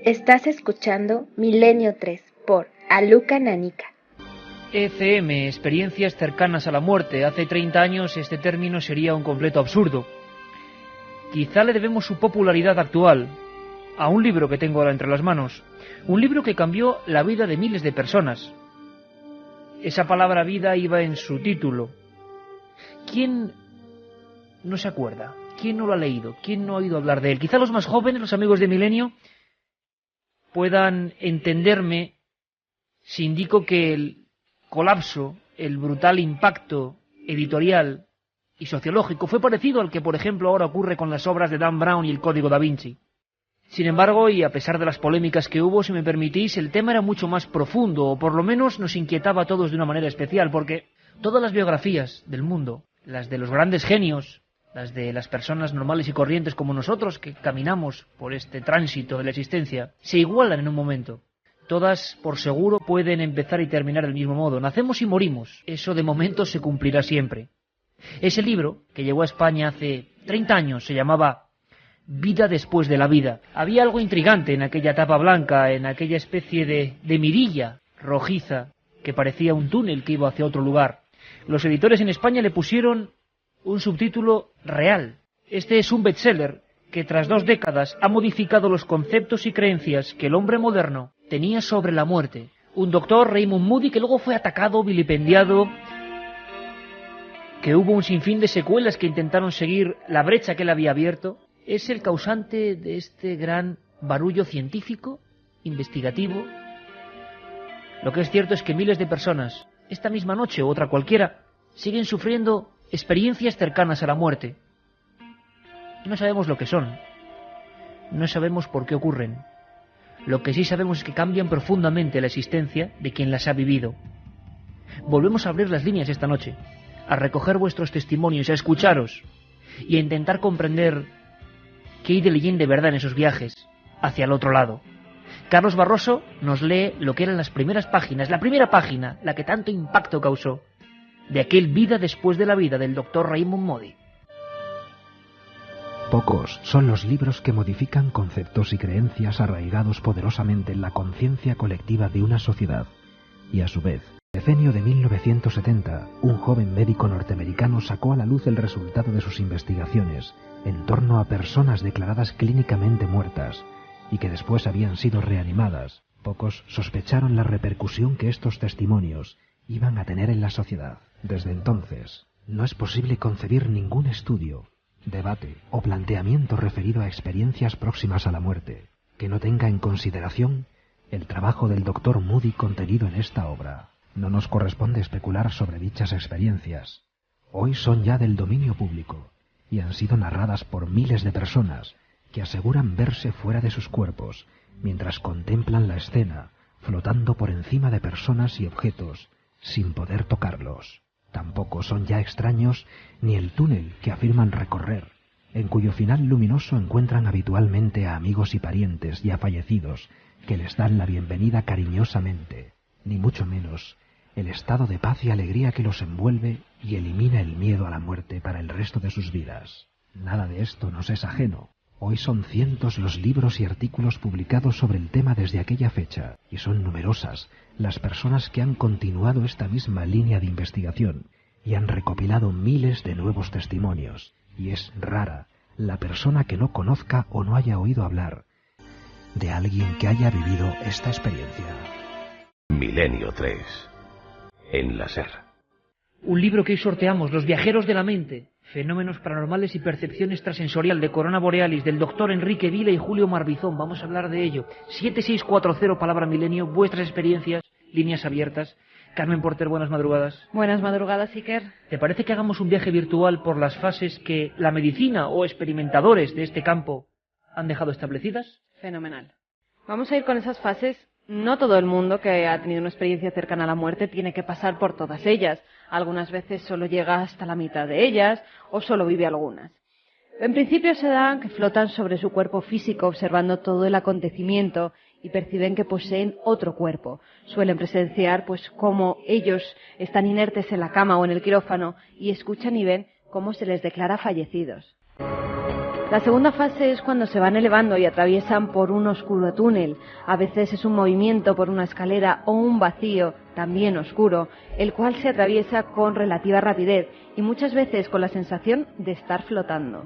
Estás escuchando Milenio 3 por Aluka Nanika. ECM, experiencias cercanas a la muerte. Hace 30 años este término sería un completo absurdo. Quizá le debemos su popularidad actual a un libro que tengo ahora entre las manos. Un libro que cambió la vida de miles de personas. Esa palabra vida iba en su título. ¿Quién no se acuerda? ¿Quién no lo ha leído? ¿Quién no ha oído hablar de él? Quizá los más jóvenes, los amigos de Milenio, puedan entenderme si indico que el colapso, el brutal impacto editorial y sociológico fue parecido al que, por ejemplo, ahora ocurre con las obras de Dan Brown y el Código da Vinci. Sin embargo, y a pesar de las polémicas que hubo, si me permitís, el tema era mucho más profundo, o por lo menos nos inquietaba a todos de una manera especial, porque todas las biografías del mundo, las de los grandes genios, las de las personas normales y corrientes como nosotros, que caminamos por este tránsito de la existencia, se igualan en un momento. Todas, por seguro, pueden empezar y terminar del mismo modo. Nacemos y morimos. Eso de momento se cumplirá siempre. Ese libro, que llegó a España hace 30 años, se llamaba Vida después de la vida. Había algo intrigante en aquella tapa blanca, en aquella especie de mirilla rojiza que parecía un túnel que iba hacia otro lugar. Los editores en España le pusieron un subtítulo real. Este es un bestseller que tras 2 décadas ha modificado los conceptos y creencias que el hombre moderno tenía sobre la muerte. Un doctor, Raymond Moody, que luego fue atacado, vilipendiado, que hubo un sinfín de secuelas que intentaron seguir la brecha que él había abierto, es el causante de este gran barullo científico, investigativo. Lo que es cierto es que miles de personas, esta misma noche o otra cualquiera, siguen sufriendo experiencias cercanas a la muerte. No sabemos lo que son, no sabemos por qué ocurren. Lo que sí sabemos es que cambian profundamente la existencia de quien las ha vivido. Volvemos a abrir las líneas esta noche, a recoger vuestros testimonios, a escucharos y a intentar comprender qué hay de leyenda de verdad en esos viajes hacia el otro lado. Carlos Barroso nos lee lo que eran las primeras páginas, la primera página, la que tanto impacto causó, de aquel Vida después de la vida del doctor Raymond Moody. Pocos son los libros que modifican conceptos y creencias arraigados poderosamente en la conciencia colectiva de una sociedad. Y a su vez, en el decenio de 1970, un joven médico norteamericano sacó a la luz el resultado de sus investigaciones en torno a personas declaradas clínicamente muertas y que después habían sido reanimadas. Pocos sospecharon la repercusión que estos testimonios iban a tener en la sociedad. Desde entonces, no es posible concebir ningún estudio, debate o planteamiento referido a experiencias próximas a la muerte que no tenga en consideración el trabajo del doctor Moody contenido en esta obra. No nos corresponde especular sobre dichas experiencias. Hoy son ya del dominio público y han sido narradas por miles de personas que aseguran verse fuera de sus cuerpos mientras contemplan la escena, flotando por encima de personas y objetos sin poder tocarlos. Tampoco son ya extraños ni el túnel que afirman recorrer, en cuyo final luminoso encuentran habitualmente a amigos y parientes ya fallecidos que les dan la bienvenida cariñosamente, ni mucho menos el estado de paz y alegría que los envuelve y elimina el miedo a la muerte para el resto de sus vidas. Nada de esto nos es ajeno. Hoy son cientos los libros y artículos publicados sobre el tema desde aquella fecha, y son numerosas las personas que han continuado esta misma línea de investigación y han recopilado miles de nuevos testimonios, y es rara la persona que no conozca o no haya oído hablar de alguien que haya vivido esta experiencia. Milenio 3 en la SER. Un libro que hoy sorteamos, Los viajeros de la mente, fenómenos paranormales y percepción extrasensorial, de Corona Borealis, del doctor Enrique Vila y Julio Marbizón. Vamos a hablar de ello. 7640 palabra milenio, vuestras experiencias, líneas abiertas. Carmen Porter, buenas madrugadas. Buenas madrugadas, Iker. ¿Te parece que hagamos un viaje virtual por las fases que la medicina o experimentadores de este campo han dejado establecidas? Fenomenal. Vamos a ir con esas fases. No todo el mundo que ha tenido una experiencia cercana a la muerte tiene que pasar por todas ellas. Algunas veces solo llega hasta la mitad de ellas o solo vive algunas. En principio se dan que flotan sobre su cuerpo físico observando todo el acontecimiento y perciben que poseen otro cuerpo. Suelen presenciar pues cómo ellos están inertes en la cama o en el quirófano y escuchan y ven cómo se les declara fallecidos. La segunda fase es cuando se van elevando y atraviesan por un oscuro túnel. A veces es un movimiento por una escalera o un vacío, también oscuro, el cual se atraviesa con relativa rapidez y muchas veces con la sensación de estar flotando.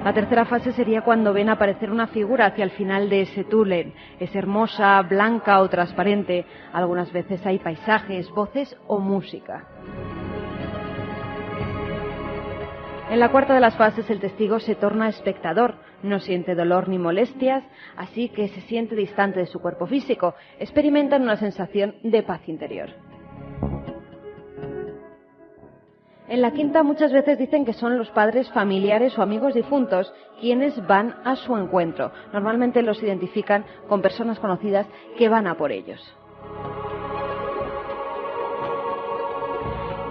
La tercera fase sería cuando ven aparecer una figura hacia el final de ese túnel. Es hermosa, blanca o transparente. Algunas veces hay paisajes, voces o música. En la cuarta de las fases el testigo se torna espectador, no siente dolor ni molestias, así que se siente distante de su cuerpo físico, experimentan una sensación de paz interior. En la quinta muchas veces dicen que son los padres, familiares o amigos difuntos quienes van a su encuentro. Normalmente los identifican con personas conocidas que van a por ellos.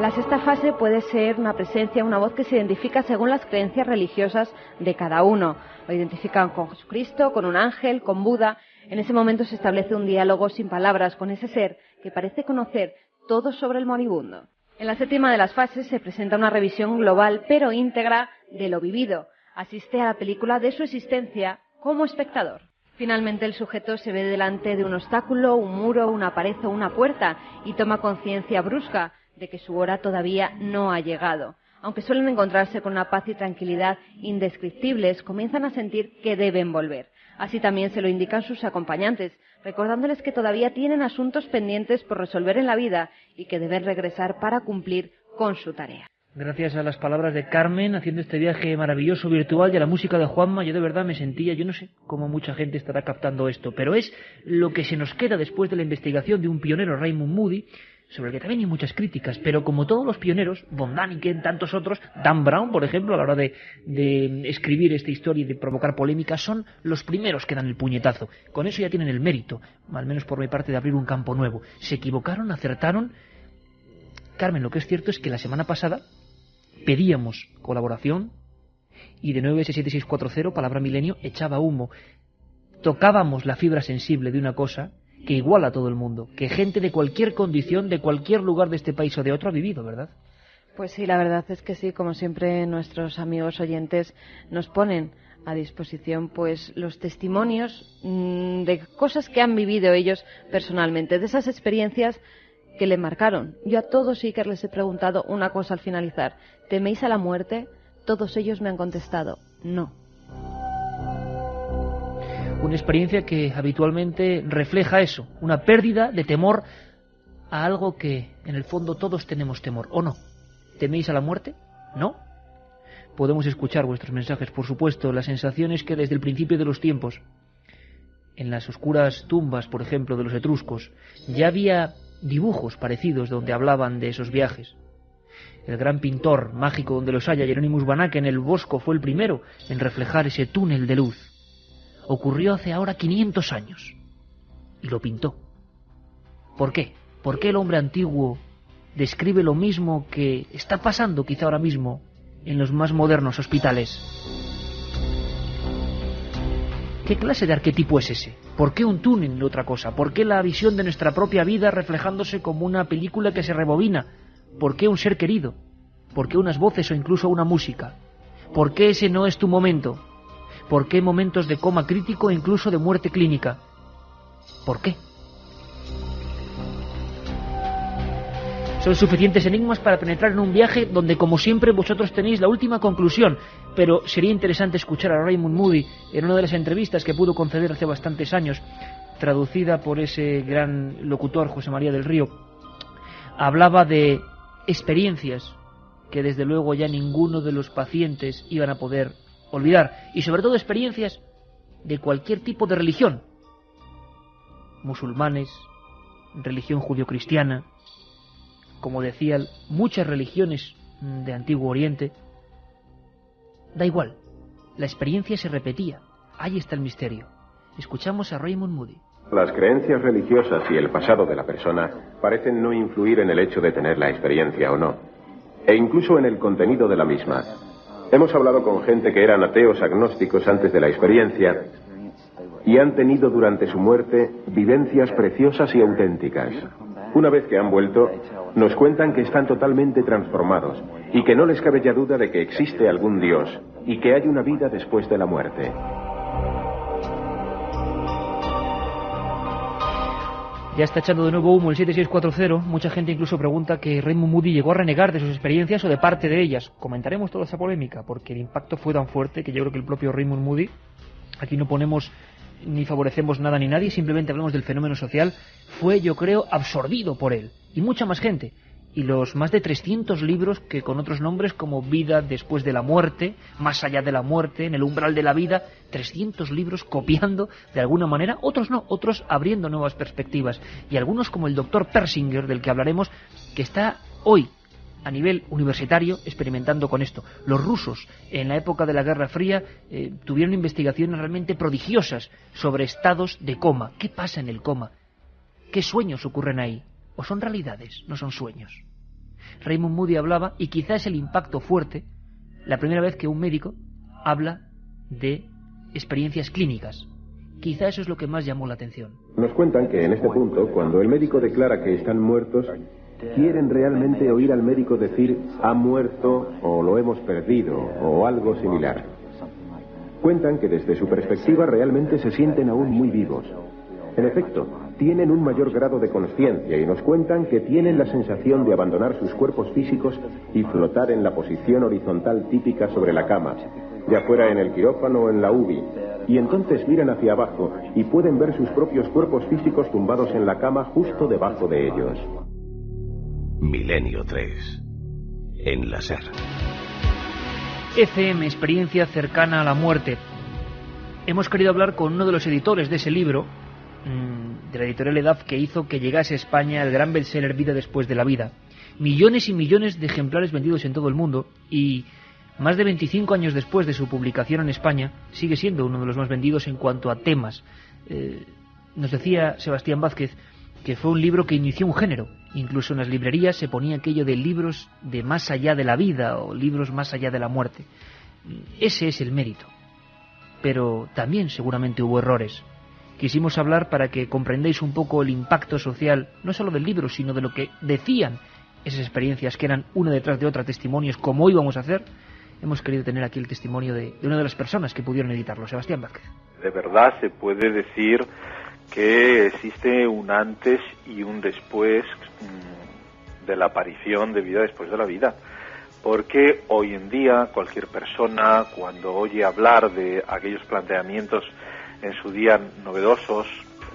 La sexta fase puede ser una presencia, una voz que se identifica según las creencias religiosas de cada uno. Lo identifican con Jesucristo, con un ángel, con Buda. En ese momento se establece un diálogo sin palabras con ese ser que parece conocer todo sobre el moribundo. En la séptima de las fases se presenta una revisión global pero íntegra de lo vivido. Asiste a la película de su existencia como espectador. Finalmente el sujeto se ve delante de un obstáculo, un muro, una pared o una puerta y toma conciencia brusca de que su hora todavía no ha llegado. Aunque suelen encontrarse con una paz y tranquilidad indescriptibles, comienzan a sentir que deben volver. Así también se lo indican sus acompañantes, recordándoles que todavía tienen asuntos pendientes por resolver en la vida y que deben regresar para cumplir con su tarea. Gracias a las palabras de Carmen, haciendo este viaje maravilloso virtual y a la música de Juanma, yo de verdad me sentía, yo no sé cómo mucha gente estará captando esto, pero es lo que se nos queda después de la investigación de un pionero, Raymond Moody, sobre el que también hay muchas críticas, pero como todos los pioneros, Von Däniken, tantos otros, Dan Brown, por ejemplo, a la hora de escribir esta historia y de provocar polémica, son los primeros que dan el puñetazo. Con eso ya tienen el mérito, al menos por mi parte, de abrir un campo nuevo. Se equivocaron, acertaron. Carmen, lo que es cierto es que la semana pasada pedíamos colaboración y de 9S7640, palabra milenio, echaba humo. Tocábamos la fibra sensible de una cosa que iguala a todo el mundo, que gente de cualquier condición, de cualquier lugar de este país o de otro ha vivido, ¿verdad? Pues sí, la verdad es que sí, como siempre nuestros amigos oyentes nos ponen a disposición pues los testimonios de cosas que han vivido ellos personalmente, de esas experiencias que le marcaron. Yo a todos Iker les he preguntado una cosa al finalizar: ¿teméis a la muerte? Todos ellos me han contestado, no. Una experiencia que habitualmente refleja eso, una pérdida de temor a algo que en el fondo todos tenemos temor, ¿o no? ¿Teméis a la muerte? ¿No? Podemos escuchar vuestros mensajes, por supuesto. La sensación es que desde el principio de los tiempos, en las oscuras tumbas, por ejemplo, de los etruscos, ya había dibujos parecidos donde hablaban de esos viajes. El gran pintor mágico donde los haya, Hieronymus Banach, en el Bosco, fue el primero en reflejar ese túnel de luz. Ocurrió hace ahora 500 años y lo pintó. ¿Por qué? ¿Por qué el hombre antiguo describe lo mismo que está pasando quizá ahora mismo en los más modernos hospitales? ¿Qué clase de arquetipo es ese? ¿Por qué un túnel y otra cosa? ¿Por qué la visión de nuestra propia vida reflejándose como una película que se rebobina? ¿Por qué un ser querido? ¿Por qué unas voces o incluso una música? ¿Por qué ese no es tu momento? ¿Por qué momentos de coma crítico e incluso de muerte clínica? ¿Por qué? Son suficientes enigmas para penetrar en un viaje donde, como siempre, vosotros tenéis la última conclusión. Pero sería interesante escuchar a Raymond Moody en una de las entrevistas que pudo conceder hace bastantes años, traducida por ese gran locutor José María del Río. Hablaba de experiencias que desde luego ya ninguno de los pacientes iban a poder olvidar, y sobre todo experiencias de cualquier tipo de religión, musulmanes, religión judio-cristiana, como decía, muchas religiones de Antiguo Oriente. Da igual, la experiencia se repetía. Ahí está el misterio. Escuchamos a Raymond Moody. Las creencias religiosas y el pasado de la persona parecen no influir en el hecho de tener la experiencia o no, e incluso en el contenido de la misma. Hemos hablado con gente que eran ateos agnósticos antes de la experiencia y han tenido durante su muerte vivencias preciosas y auténticas. Una vez que han vuelto, nos cuentan que están totalmente transformados y que no les cabe ya duda de que existe algún Dios y que hay una vida después de la muerte. Ya está echando de nuevo humo el 7640. Mucha gente incluso pregunta que Raymond Moody llegó a renegar de sus experiencias o de parte de ellas. Comentaremos toda esa polémica, porque el impacto fue tan fuerte que yo creo que el propio Raymond Moody, aquí no ponemos ni favorecemos nada ni nadie, simplemente hablamos del fenómeno social, fue, yo creo, absorbido por él. Y mucha más gente. Y los más de 300 libros que con otros nombres como Vida después de la muerte, Más allá de la muerte, En el umbral de la vida, 300 libros copiando de alguna manera, otros no, otros abriendo nuevas perspectivas. Y algunos como el doctor Persinger, del que hablaremos, que está hoy a nivel universitario experimentando con esto. Los rusos, en la época de la Guerra Fría, tuvieron investigaciones realmente prodigiosas sobre estados de coma. ¿Qué pasa en el coma? ¿Qué sueños ocurren ahí? ¿O son realidades? No son sueños. Raymond Moody hablaba, y quizá es el impacto fuerte, la primera vez que un médico habla de experiencias clínicas. Quizá eso es lo que más llamó la atención. Nos cuentan que en este punto, cuando el médico declara que están muertos, quieren realmente oír al médico decir ha muerto o lo hemos perdido o algo similar. Cuentan que desde su perspectiva realmente se sienten aún muy vivos. En efecto, tienen un mayor grado de conciencia y nos cuentan que tienen la sensación de abandonar sus cuerpos físicos y flotar en la posición horizontal típica sobre la cama, ya fuera en el quirófano o en la UBI, y entonces miran hacia abajo y pueden ver sus propios cuerpos físicos tumbados en la cama justo debajo de ellos. Milenio 3. En la SER. ECM, experiencia cercana a la muerte. Hemos querido hablar con uno de los editores de ese libro, de la editorial EDAF, que hizo que llegase a España el gran bestseller Vida después de la vida. Millones y millones de ejemplares vendidos en todo el mundo, y más de 25 años después de su publicación en España, sigue siendo uno de los más vendidos en cuanto a temas. Nos decía Sebastián Vázquez que fue un libro que inició un género. Incluso en las librerías se ponía aquello de libros de más allá de la vida o libros más allá de la muerte. Ese es el mérito. Pero también seguramente hubo errores. Quisimos hablar para que comprendáis un poco el impacto social, no solo del libro, sino de lo que decían esas experiencias, que eran una detrás de otra testimonios, como hoy vamos a hacer. Hemos querido tener aquí el testimonio de una de las personas que pudieron editarlo, Sebastián Vázquez. De verdad se puede decir que existe un antes y un después de la aparición de Vida después de la vida, porque hoy en día cualquier persona, cuando oye hablar de aquellos planteamientos en su día novedosos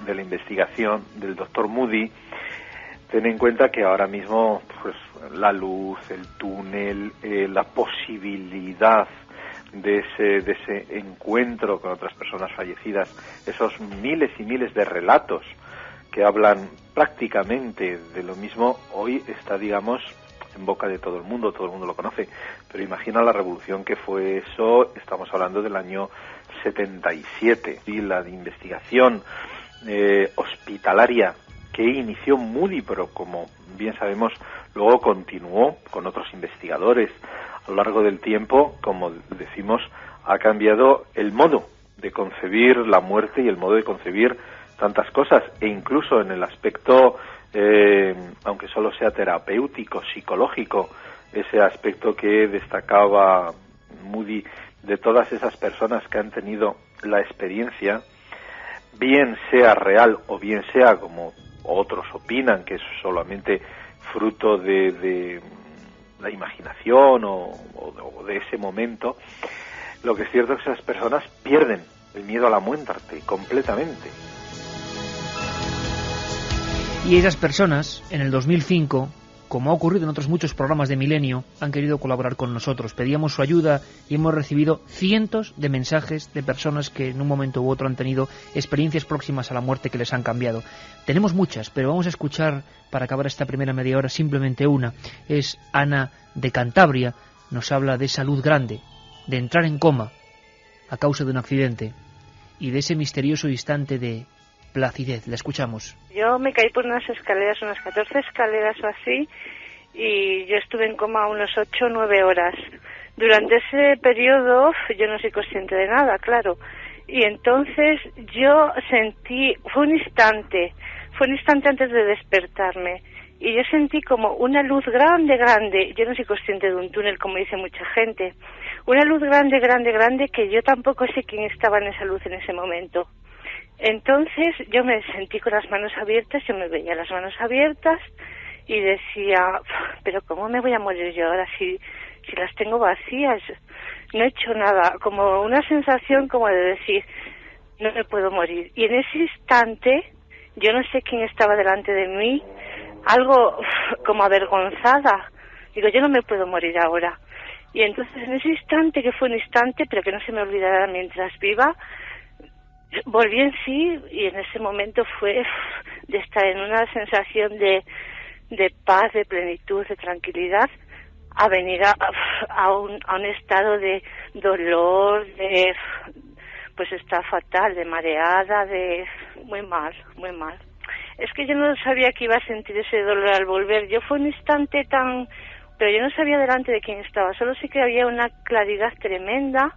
de la investigación del doctor Moody, ten en cuenta que ahora mismo pues la luz, el túnel, la posibilidad de ese encuentro con otras personas fallecidas, esos miles y miles de relatos que hablan prácticamente de lo mismo, hoy está, digamos, en boca de todo el mundo lo conoce. Pero imagina la revolución que fue eso, estamos hablando del año 77, y la de investigación hospitalaria que inició Moody, pero como bien sabemos, luego continuó con otros investigadores. A lo largo del tiempo, como decimos, ha cambiado el modo de concebir la muerte y el modo de concebir tantas cosas, e incluso en el aspecto, aunque solo sea terapéutico, psicológico, ese aspecto que destacaba Moody de todas esas personas que han tenido la experiencia, bien sea real o bien sea, como otros opinan, que es solamente fruto de la imaginación o de ese momento, lo que es cierto es que esas personas pierden el miedo a la muerte completamente. Y esas personas, en el 2005, como ha ocurrido en otros muchos programas de Milenio, han querido colaborar con nosotros. Pedíamos su ayuda y hemos recibido cientos de mensajes de personas que en un momento u otro han tenido experiencias próximas a la muerte que les han cambiado. Tenemos muchas, pero vamos a escuchar, para acabar esta primera media hora, simplemente una. Es Ana de Cantabria. Nos habla de esa luz grande, de entrar en coma a causa de un accidente y de ese misterioso instante de placidez. La escuchamos. Yo me caí por unas escaleras, unas 14 escaleras o así, y yo estuve en coma unos 8 o 9 horas. Durante ese periodo yo no soy consciente de nada, claro. Y entonces yo sentí, fue un instante, fue un instante antes de despertarme. Y yo sentí como una luz grande, grande. Yo no soy consciente de un túnel, como dice mucha gente. Una luz grande, grande, grande, que yo tampoco sé quién estaba en esa luz en ese momento. Entonces yo me sentí con las manos abiertas, yo me veía las manos abiertas y decía, pero ¿cómo me voy a morir yo ahora si las tengo vacías? No he hecho nada. Como una sensación como de decir, no me puedo morir. Y en ese instante, yo no sé quién estaba delante de mí, algo como avergonzada. Digo, yo no me puedo morir ahora. Y entonces en ese instante, que fue un instante, pero que no se me olvidará mientras viva, volví en sí y en ese momento fue de estar en una sensación de paz, de plenitud, de tranquilidad, a venir a un estado de dolor, pues está fatal, de mareada, de muy mal, muy mal. Es que yo no sabía que iba a sentir ese dolor al volver. Yo fue un instante pero yo no sabía delante de quién estaba, solo sé que había una claridad tremenda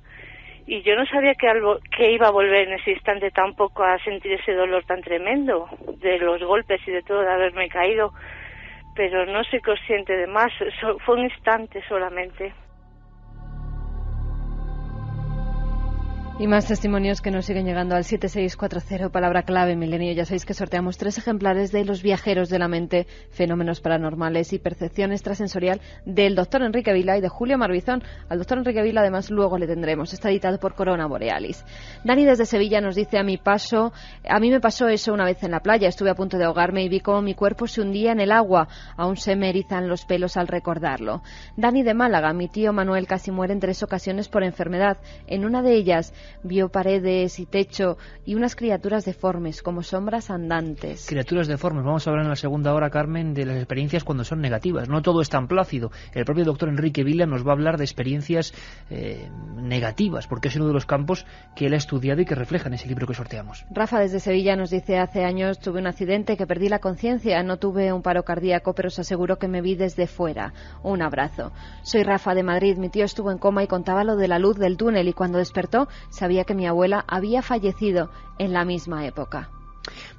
y yo no sabía que iba a volver en ese instante tampoco a sentir ese dolor tan tremendo de los golpes y de todo, de haberme caído, pero no soy consciente de más, fue un instante solamente. Y más testimonios que nos siguen llegando al 7640, palabra clave Milenio. Ya sabéis que sorteamos 3 ejemplares de Los viajeros de la mente, fenómenos paranormales y percepción extrasensorial, del doctor Enrique Vila y de Julio Marbizón. Al doctor Enrique Vila además luego le tendremos. Está editado por Corona Borealis. Dani desde Sevilla nos dice, a mí me pasó eso una vez en la playa. Estuve a punto de ahogarme y vi cómo mi cuerpo se hundía en el agua. Aún se me erizan los pelos al recordarlo. Dani de Málaga, mi tío Manuel casi muere en 3 ocasiones por enfermedad. En una de ellas vio paredes y techo y unas criaturas deformes, como sombras andantes. Criaturas deformes. Vamos a hablar en la segunda hora, Carmen, de las experiencias cuando son negativas. No todo es tan plácido. El propio doctor Enrique Vila nos va a hablar de experiencias negativas, porque es uno de los campos que él ha estudiado y que refleja en ese libro que sorteamos. Rafa desde Sevilla nos dice, hace años tuve un accidente que perdí la conciencia. No tuve un paro cardíaco, pero os aseguro que me vi desde fuera. Un abrazo. Soy Rafa de Madrid. Mi tío estuvo en coma y contaba lo de la luz del túnel y cuando despertó sabía que mi abuela había fallecido en la misma época.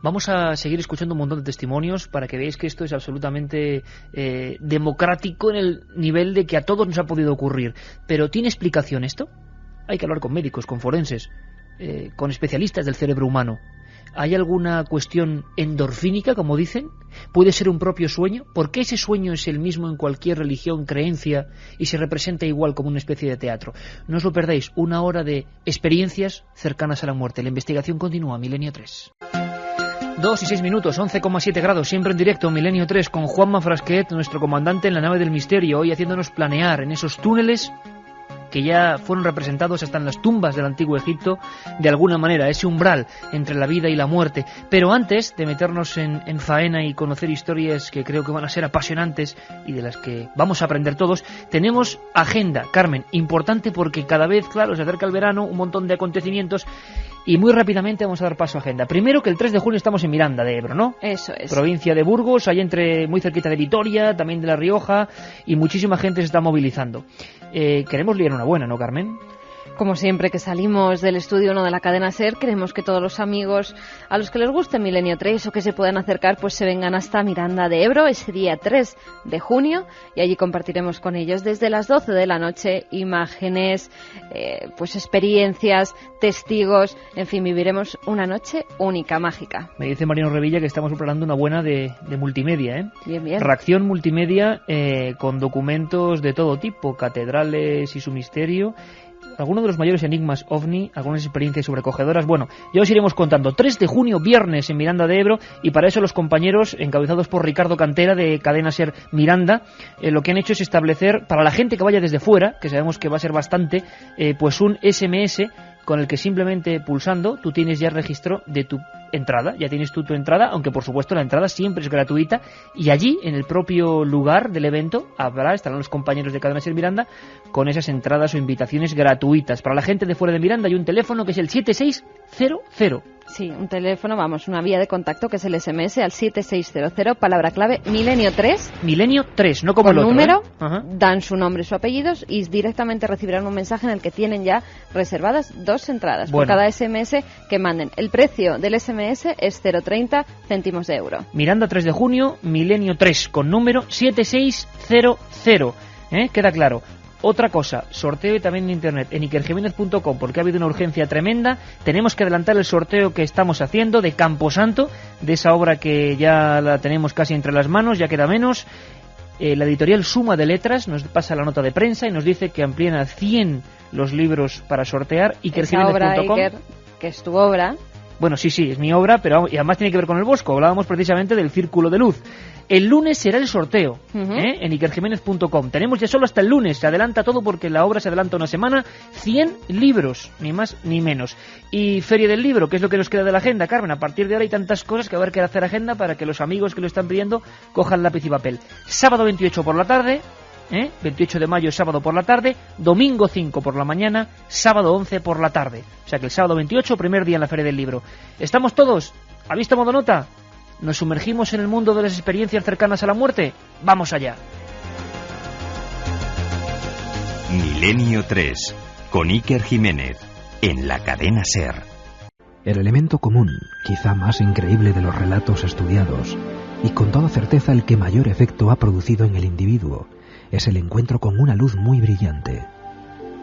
Vamos a seguir escuchando un montón de testimonios para que veáis que esto es absolutamente democrático en el nivel de que a todos nos ha podido ocurrir. Pero ¿tiene explicación esto? Hay que hablar con médicos, con forenses, con especialistas del cerebro humano. ¿Hay alguna cuestión endorfínica, como dicen? ¿Puede ser un propio sueño? ¿Por qué ese sueño es el mismo en cualquier religión, creencia y se representa igual como una especie de teatro? No os lo perdáis, 1 hora de experiencias cercanas a la muerte. La investigación continúa, Milenio 3. 2 y 6 minutos, 11,7 grados, siempre en directo, Milenio 3, con Juanma Frasquet, nuestro comandante en la nave del misterio, hoy haciéndonos planear en esos túneles que ya fueron representados hasta en las tumbas del antiguo Egipto, de alguna manera, ese umbral entre la vida y la muerte. Pero antes de meternos en faena y conocer historias que creo que van a ser apasionantes y de las que vamos a aprender todos, tenemos agenda, Carmen, importante porque cada vez, claro, se acerca el verano, un montón de acontecimientos y muy rápidamente vamos a dar paso a agenda. Primero que el 3 de junio estamos en Miranda de Ebro, ¿no? Eso es. Provincia de Burgos, ahí muy cerquita de Vitoria, también de La Rioja, y muchísima gente se está movilizando. Queremos liar una buena, ¿no, Carmen? Como siempre que salimos del estudio 1 de la cadena SER, queremos que todos los amigos a los que les guste Milenio 3 o que se puedan acercar, pues se vengan hasta Miranda de Ebro ese día 3 de junio y allí compartiremos con ellos desde las 12 de la noche imágenes, pues experiencias, testigos, en fin, viviremos una noche única, mágica. Me dice Mariano Revilla que estamos preparando una buena de multimedia, ¿eh? Bien, bien. Reacción multimedia con documentos de todo tipo, catedrales y su misterio, algunos de los mayores enigmas OVNI, algunas experiencias sobrecogedoras. Bueno, ya os iremos contando. 3 de junio, viernes, en Miranda de Ebro, y para eso los compañeros, encabezados por Ricardo Cantera, de Cadena SER Miranda, lo que han hecho es establecer, para la gente que vaya desde fuera, que sabemos que va a ser bastante, pues un SMS con el que simplemente pulsando tú tienes ya el registro de tu entrada, ya tienes tú tu entrada, aunque por supuesto la entrada siempre es gratuita, y allí, en el propio lugar del evento, estarán los compañeros de Cadena SER Miranda con esas entradas o invitaciones gratuitas. Para la gente de fuera de Miranda hay un teléfono que es el Sí, un teléfono, vamos, una vía de contacto que es el SMS al 7600, palabra clave Milenio 3. Milenio 3, no como con el otro. número, Ajá. dan su nombre y su apellido y directamente recibirán un mensaje en el que tienen ya reservadas 2 entradas por cada SMS que manden. El precio del SMS es 0,30 céntimos de euro. Miranda 3 de junio, Milenio 3, con número 7600. Queda claro. Otra cosa, sorteo también en internet, en ikerjiménez.com, porque ha habido una urgencia tremenda. Tenemos que adelantar el sorteo que estamos haciendo de Camposanto, de esa obra que ya la tenemos casi entre las manos, ya queda menos. La editorial Suma de Letras nos pasa la nota de prensa y nos dice que amplían a 100 los libros para sortear. ikerjiménez.com. Que es tu obra. Bueno, sí, es mi obra, pero y además tiene que ver con el Bosco. Hablábamos precisamente del Círculo de Luz. El lunes será el sorteo, en ikerjiménez.com. Tenemos ya solo hasta el lunes. Se adelanta todo porque la obra se adelanta una semana. 100 libros, ni más ni menos. Y Feria del Libro, que es lo que nos queda de la agenda, Carmen. A partir de ahora hay tantas cosas que va a haber que hacer agenda para que los amigos que lo están pidiendo cojan lápiz y papel. Sábado 28 por la tarde. 28 de mayo, sábado por la tarde, domingo 5 por la mañana, sábado 11 por la tarde. O sea que el sábado 28, primer día en la Feria del Libro. ¿Estamos todos? ¿Ha visto modo nota? ¿Nos sumergimos en el mundo de las experiencias cercanas a la muerte? ¡Vamos allá! Milenio 3, con Iker Jiménez, en la cadena SER. El elemento común, quizá más increíble de los relatos estudiados, y con toda certeza el que mayor efecto ha producido en el individuo, es el encuentro con una luz muy brillante.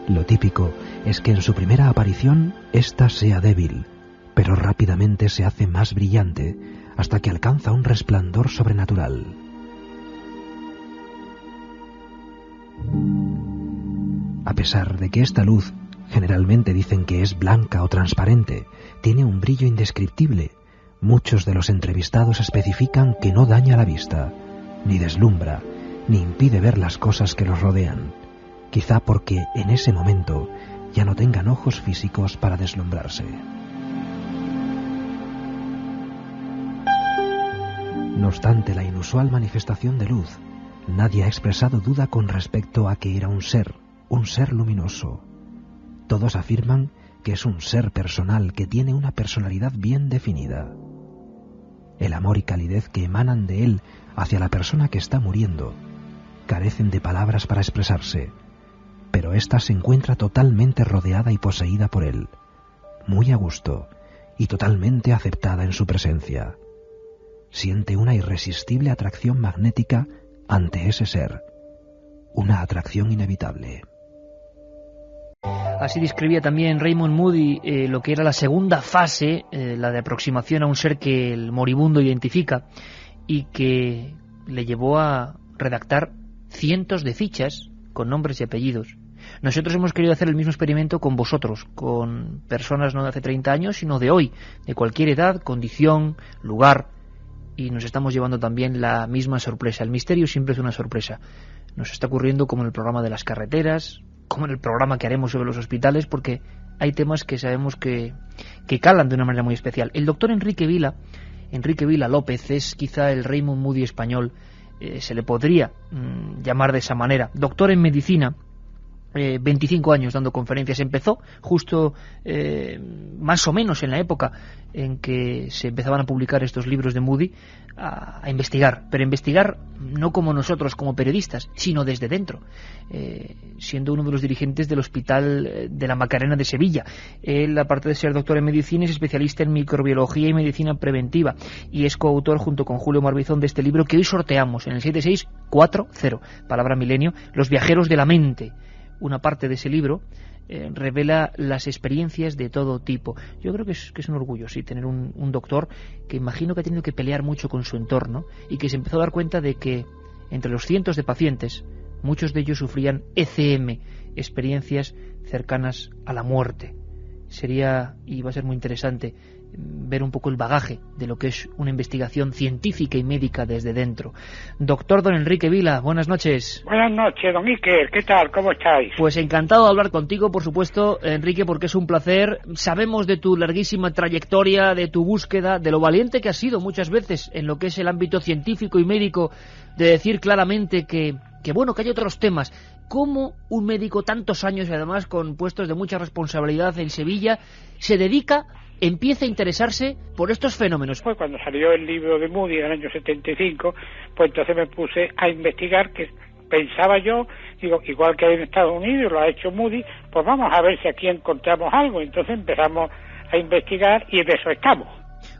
Lo típico es que en su primera aparición ésta sea débil, pero rápidamente se hace más brillante hasta que alcanza un resplandor sobrenatural. A pesar de que esta luz, generalmente dicen que es blanca o transparente, tiene un brillo indescriptible, muchos de los entrevistados especifican que no daña la vista, ni deslumbra, ni impide ver las cosas que los rodean, quizá porque en ese momento ya no tengan ojos físicos para deslumbrarse. No obstante la inusual manifestación de luz, nadie ha expresado duda con respecto a que era un ser luminoso. Todos afirman que es un ser personal que tiene una personalidad bien definida. El amor y calidez que emanan de él hacia la persona que está muriendo carecen de palabras para expresarse, pero ésta se encuentra totalmente rodeada y poseída por él, muy a gusto y totalmente aceptada en su presencia. Siente una irresistible atracción magnética ante ese ser, una atracción inevitable. Así describía también Raymond Moody lo que era la segunda fase, la de aproximación a un ser que el moribundo identifica y que le llevó a redactar cientos de fichas con nombres y apellidos. Nosotros hemos querido hacer el mismo experimento con vosotros, con personas no de hace 30 años, sino de hoy, de cualquier edad, condición, lugar, y nos estamos llevando también la misma sorpresa. El misterio siempre es una sorpresa. Nos está ocurriendo como en el programa de las carreteras, como en el programa que haremos sobre los hospitales, porque hay temas que sabemos que calan de una manera muy especial. El doctor Enrique Vila López es quizá el Raymond Moody español, se le podría llamar de esa manera. Doctor en medicina, 25 años dando conferencias. Empezó justo más o menos en la época en que se empezaban a publicar estos libros de Moody, a investigar, pero investigar no como nosotros, como periodistas, sino desde dentro, siendo uno de los dirigentes del Hospital de la Macarena de Sevilla. Él, aparte de ser doctor en medicina, es especialista en microbiología y medicina preventiva, y es coautor junto con Julio Marbizón de este libro que hoy sorteamos en el 7640, palabra milenio, Los viajeros de la mente. Una parte de ese libro revela las experiencias de todo tipo. Yo creo que es un orgullo, sí, tener un doctor que imagino que ha tenido que pelear mucho con su entorno y que se empezó a dar cuenta de que entre los cientos de pacientes, muchos de ellos sufrían ECM, experiencias cercanas a la muerte. Sería, y va a ser muy interesante, ver un poco el bagaje de lo que es una investigación científica y médica desde dentro. Doctor don Enrique Vila, buenas noches. Buenas noches, don Iker, ¿qué tal? ¿Cómo estáis? Pues encantado de hablar contigo, por supuesto, Enrique, porque es un placer. Sabemos de tu larguísima trayectoria, de tu búsqueda, de lo valiente que has sido muchas veces en lo que es el ámbito científico y médico, de decir claramente que hay otros temas. ¿Cómo un médico tantos años y además con puestos de mucha responsabilidad en Sevilla se dedica empieza a interesarse por estos fenómenos. Pues cuando salió el libro de Moody en el año 75, pues entonces me puse a investigar, que pensaba yo, digo, igual que hay en Estados Unidos, lo ha hecho Moody, pues vamos a ver si aquí encontramos algo. Entonces empezamos a investigar y en eso estamos.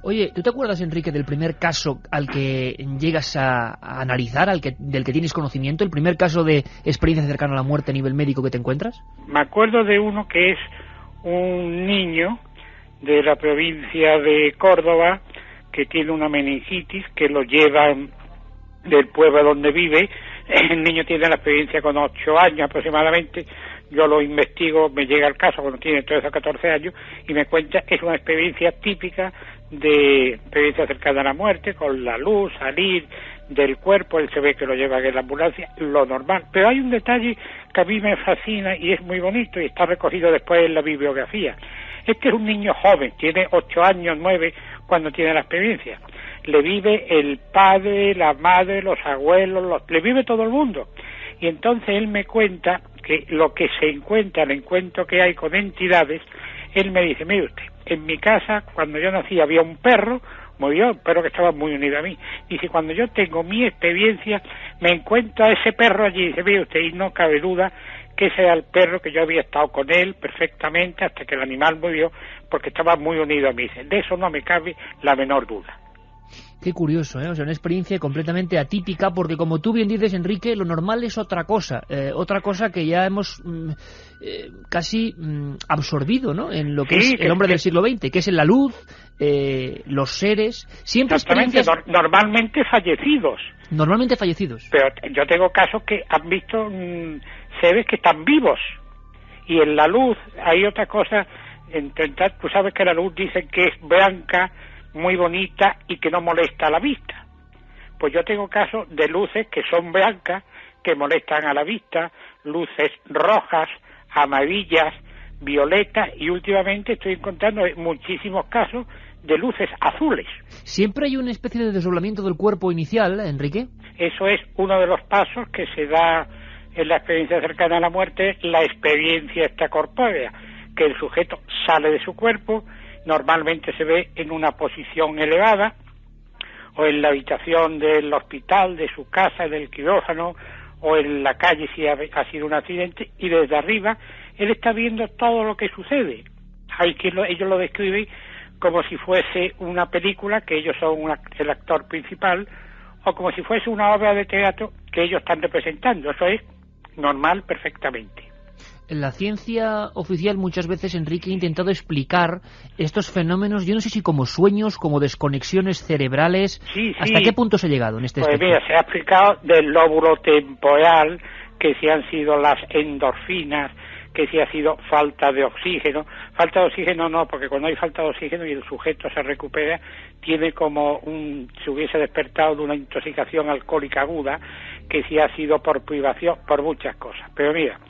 Oye, ¿tú te acuerdas, Enrique, del primer caso al que llegas a analizar, del que tienes conocimiento, el primer caso de experiencia cercana a la muerte a nivel médico que te encuentras? Me acuerdo de uno que es un niño de la provincia de Córdoba que tiene una meningitis, que lo llevan del pueblo donde vive. El niño tiene la experiencia con 8 años aproximadamente. Yo lo investigo, me llega el caso cuando tiene 13 o 14 años y me cuenta, es una experiencia típica de experiencia cercana a la muerte, con la luz, salir del cuerpo, él se ve que lo lleva en la ambulancia, lo normal. Pero hay un detalle que a mí me fascina y es muy bonito y está recogido después en la bibliografía. Este es un niño joven, tiene 8 años, 9, cuando tiene la experiencia. Le vive el padre, la madre, los abuelos, le vive todo el mundo. Y entonces él me cuenta que lo que se encuentra, el encuentro que hay con entidades, él me dice, mire usted, en mi casa, cuando yo nací, había un perro, murió, un perro que estaba muy unido a mí. Dice, cuando yo tengo mi experiencia, me encuentro a ese perro allí. Dice, mire usted, y no cabe duda que ese era el perro, que yo había estado con él perfectamente hasta que el animal murió, porque estaba muy unido a mí. Dice, de eso no me cabe la menor duda. Qué curioso, ¿eh? O sea, una experiencia completamente atípica, porque como tú bien dices, Enrique, lo normal es otra cosa que ya hemos casi absorbido, ¿no?, en lo que es el hombre del siglo XX, que es la luz, los seres, siempre experiencias... Normalmente fallecidos. Normalmente fallecidos. Pero yo tengo casos que han visto seres que están vivos, y en la luz hay otra cosa, tú sabes que la luz dicen que es blanca, muy bonita y que no molesta a la vista. Pues yo tengo casos de luces que son blancas, que molestan a la vista, luces rojas, amarillas, violetas, y últimamente estoy encontrando muchísimos casos de luces azules. ¿Siempre hay una especie de desdoblamiento del cuerpo inicial, Enrique? Eso es uno de los pasos que se da en la experiencia cercana a la muerte, la experiencia extracorpórea, que el sujeto sale de su cuerpo. Normalmente se ve en una posición elevada, o en la habitación del hospital, de su casa, del quirófano, o en la calle si ha sido un accidente, y desde arriba él está viendo todo lo que sucede. Ellos lo describen como si fuese una película, que ellos son el actor principal, o como si fuese una obra de teatro que ellos están representando. Eso es normal perfectamente. La ciencia oficial muchas veces, Enrique, ha intentado explicar estos fenómenos, yo no sé si como sueños, como desconexiones cerebrales. Sí. ¿Hasta qué punto se ha llegado en este Pues aspecto? mira, se ha explicado del lóbulo temporal, que si han sido las endorfinas, que si ha sido falta de oxígeno. Falta de oxígeno no, porque cuando hay falta de oxígeno y el sujeto se recupera, tiene como se hubiese despertado de una intoxicación alcohólica aguda, que si ha sido por privación, por muchas cosas. Pero mira,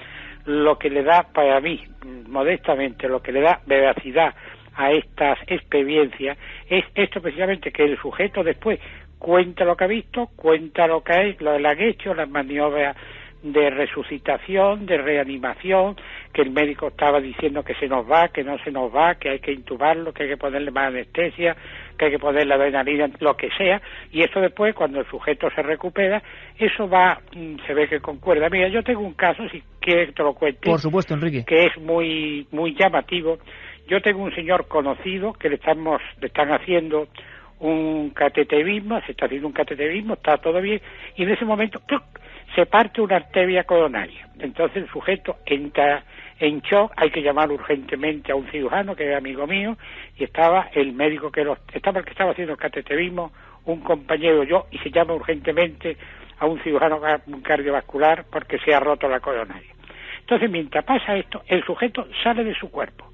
lo que le da, para mí, modestamente, lo que le da veracidad a estas experiencias es esto precisamente, que el sujeto después cuenta lo que ha visto, cuenta lo que han hecho, las maniobras de resucitación, de reanimación, que el médico estaba diciendo que se nos va, que no se nos va, que hay que intubarlo, que hay que ponerle más anestesia, que hay que ponerle adrenalina, lo que sea, y eso después, cuando el sujeto se recupera, eso se ve que concuerda. Mira, yo tengo un caso, si quieres que te lo cuente. Por supuesto, Enrique. Que es muy, muy llamativo. Yo tengo un señor conocido que le están haciendo un cateterismo, se está haciendo un cateterismo, está todo bien, y en ese momento ¡pluc!, se parte una arteria coronaria. Entonces el sujeto entra en shock, hay que llamar urgentemente a un cirujano que es amigo mío, y estaba el médico que estaba haciendo el cateterismo, un compañero yo, y se llama urgentemente a un cirujano cardiovascular porque se ha roto la coronaria. Entonces, mientras pasa esto, el sujeto sale de su cuerpo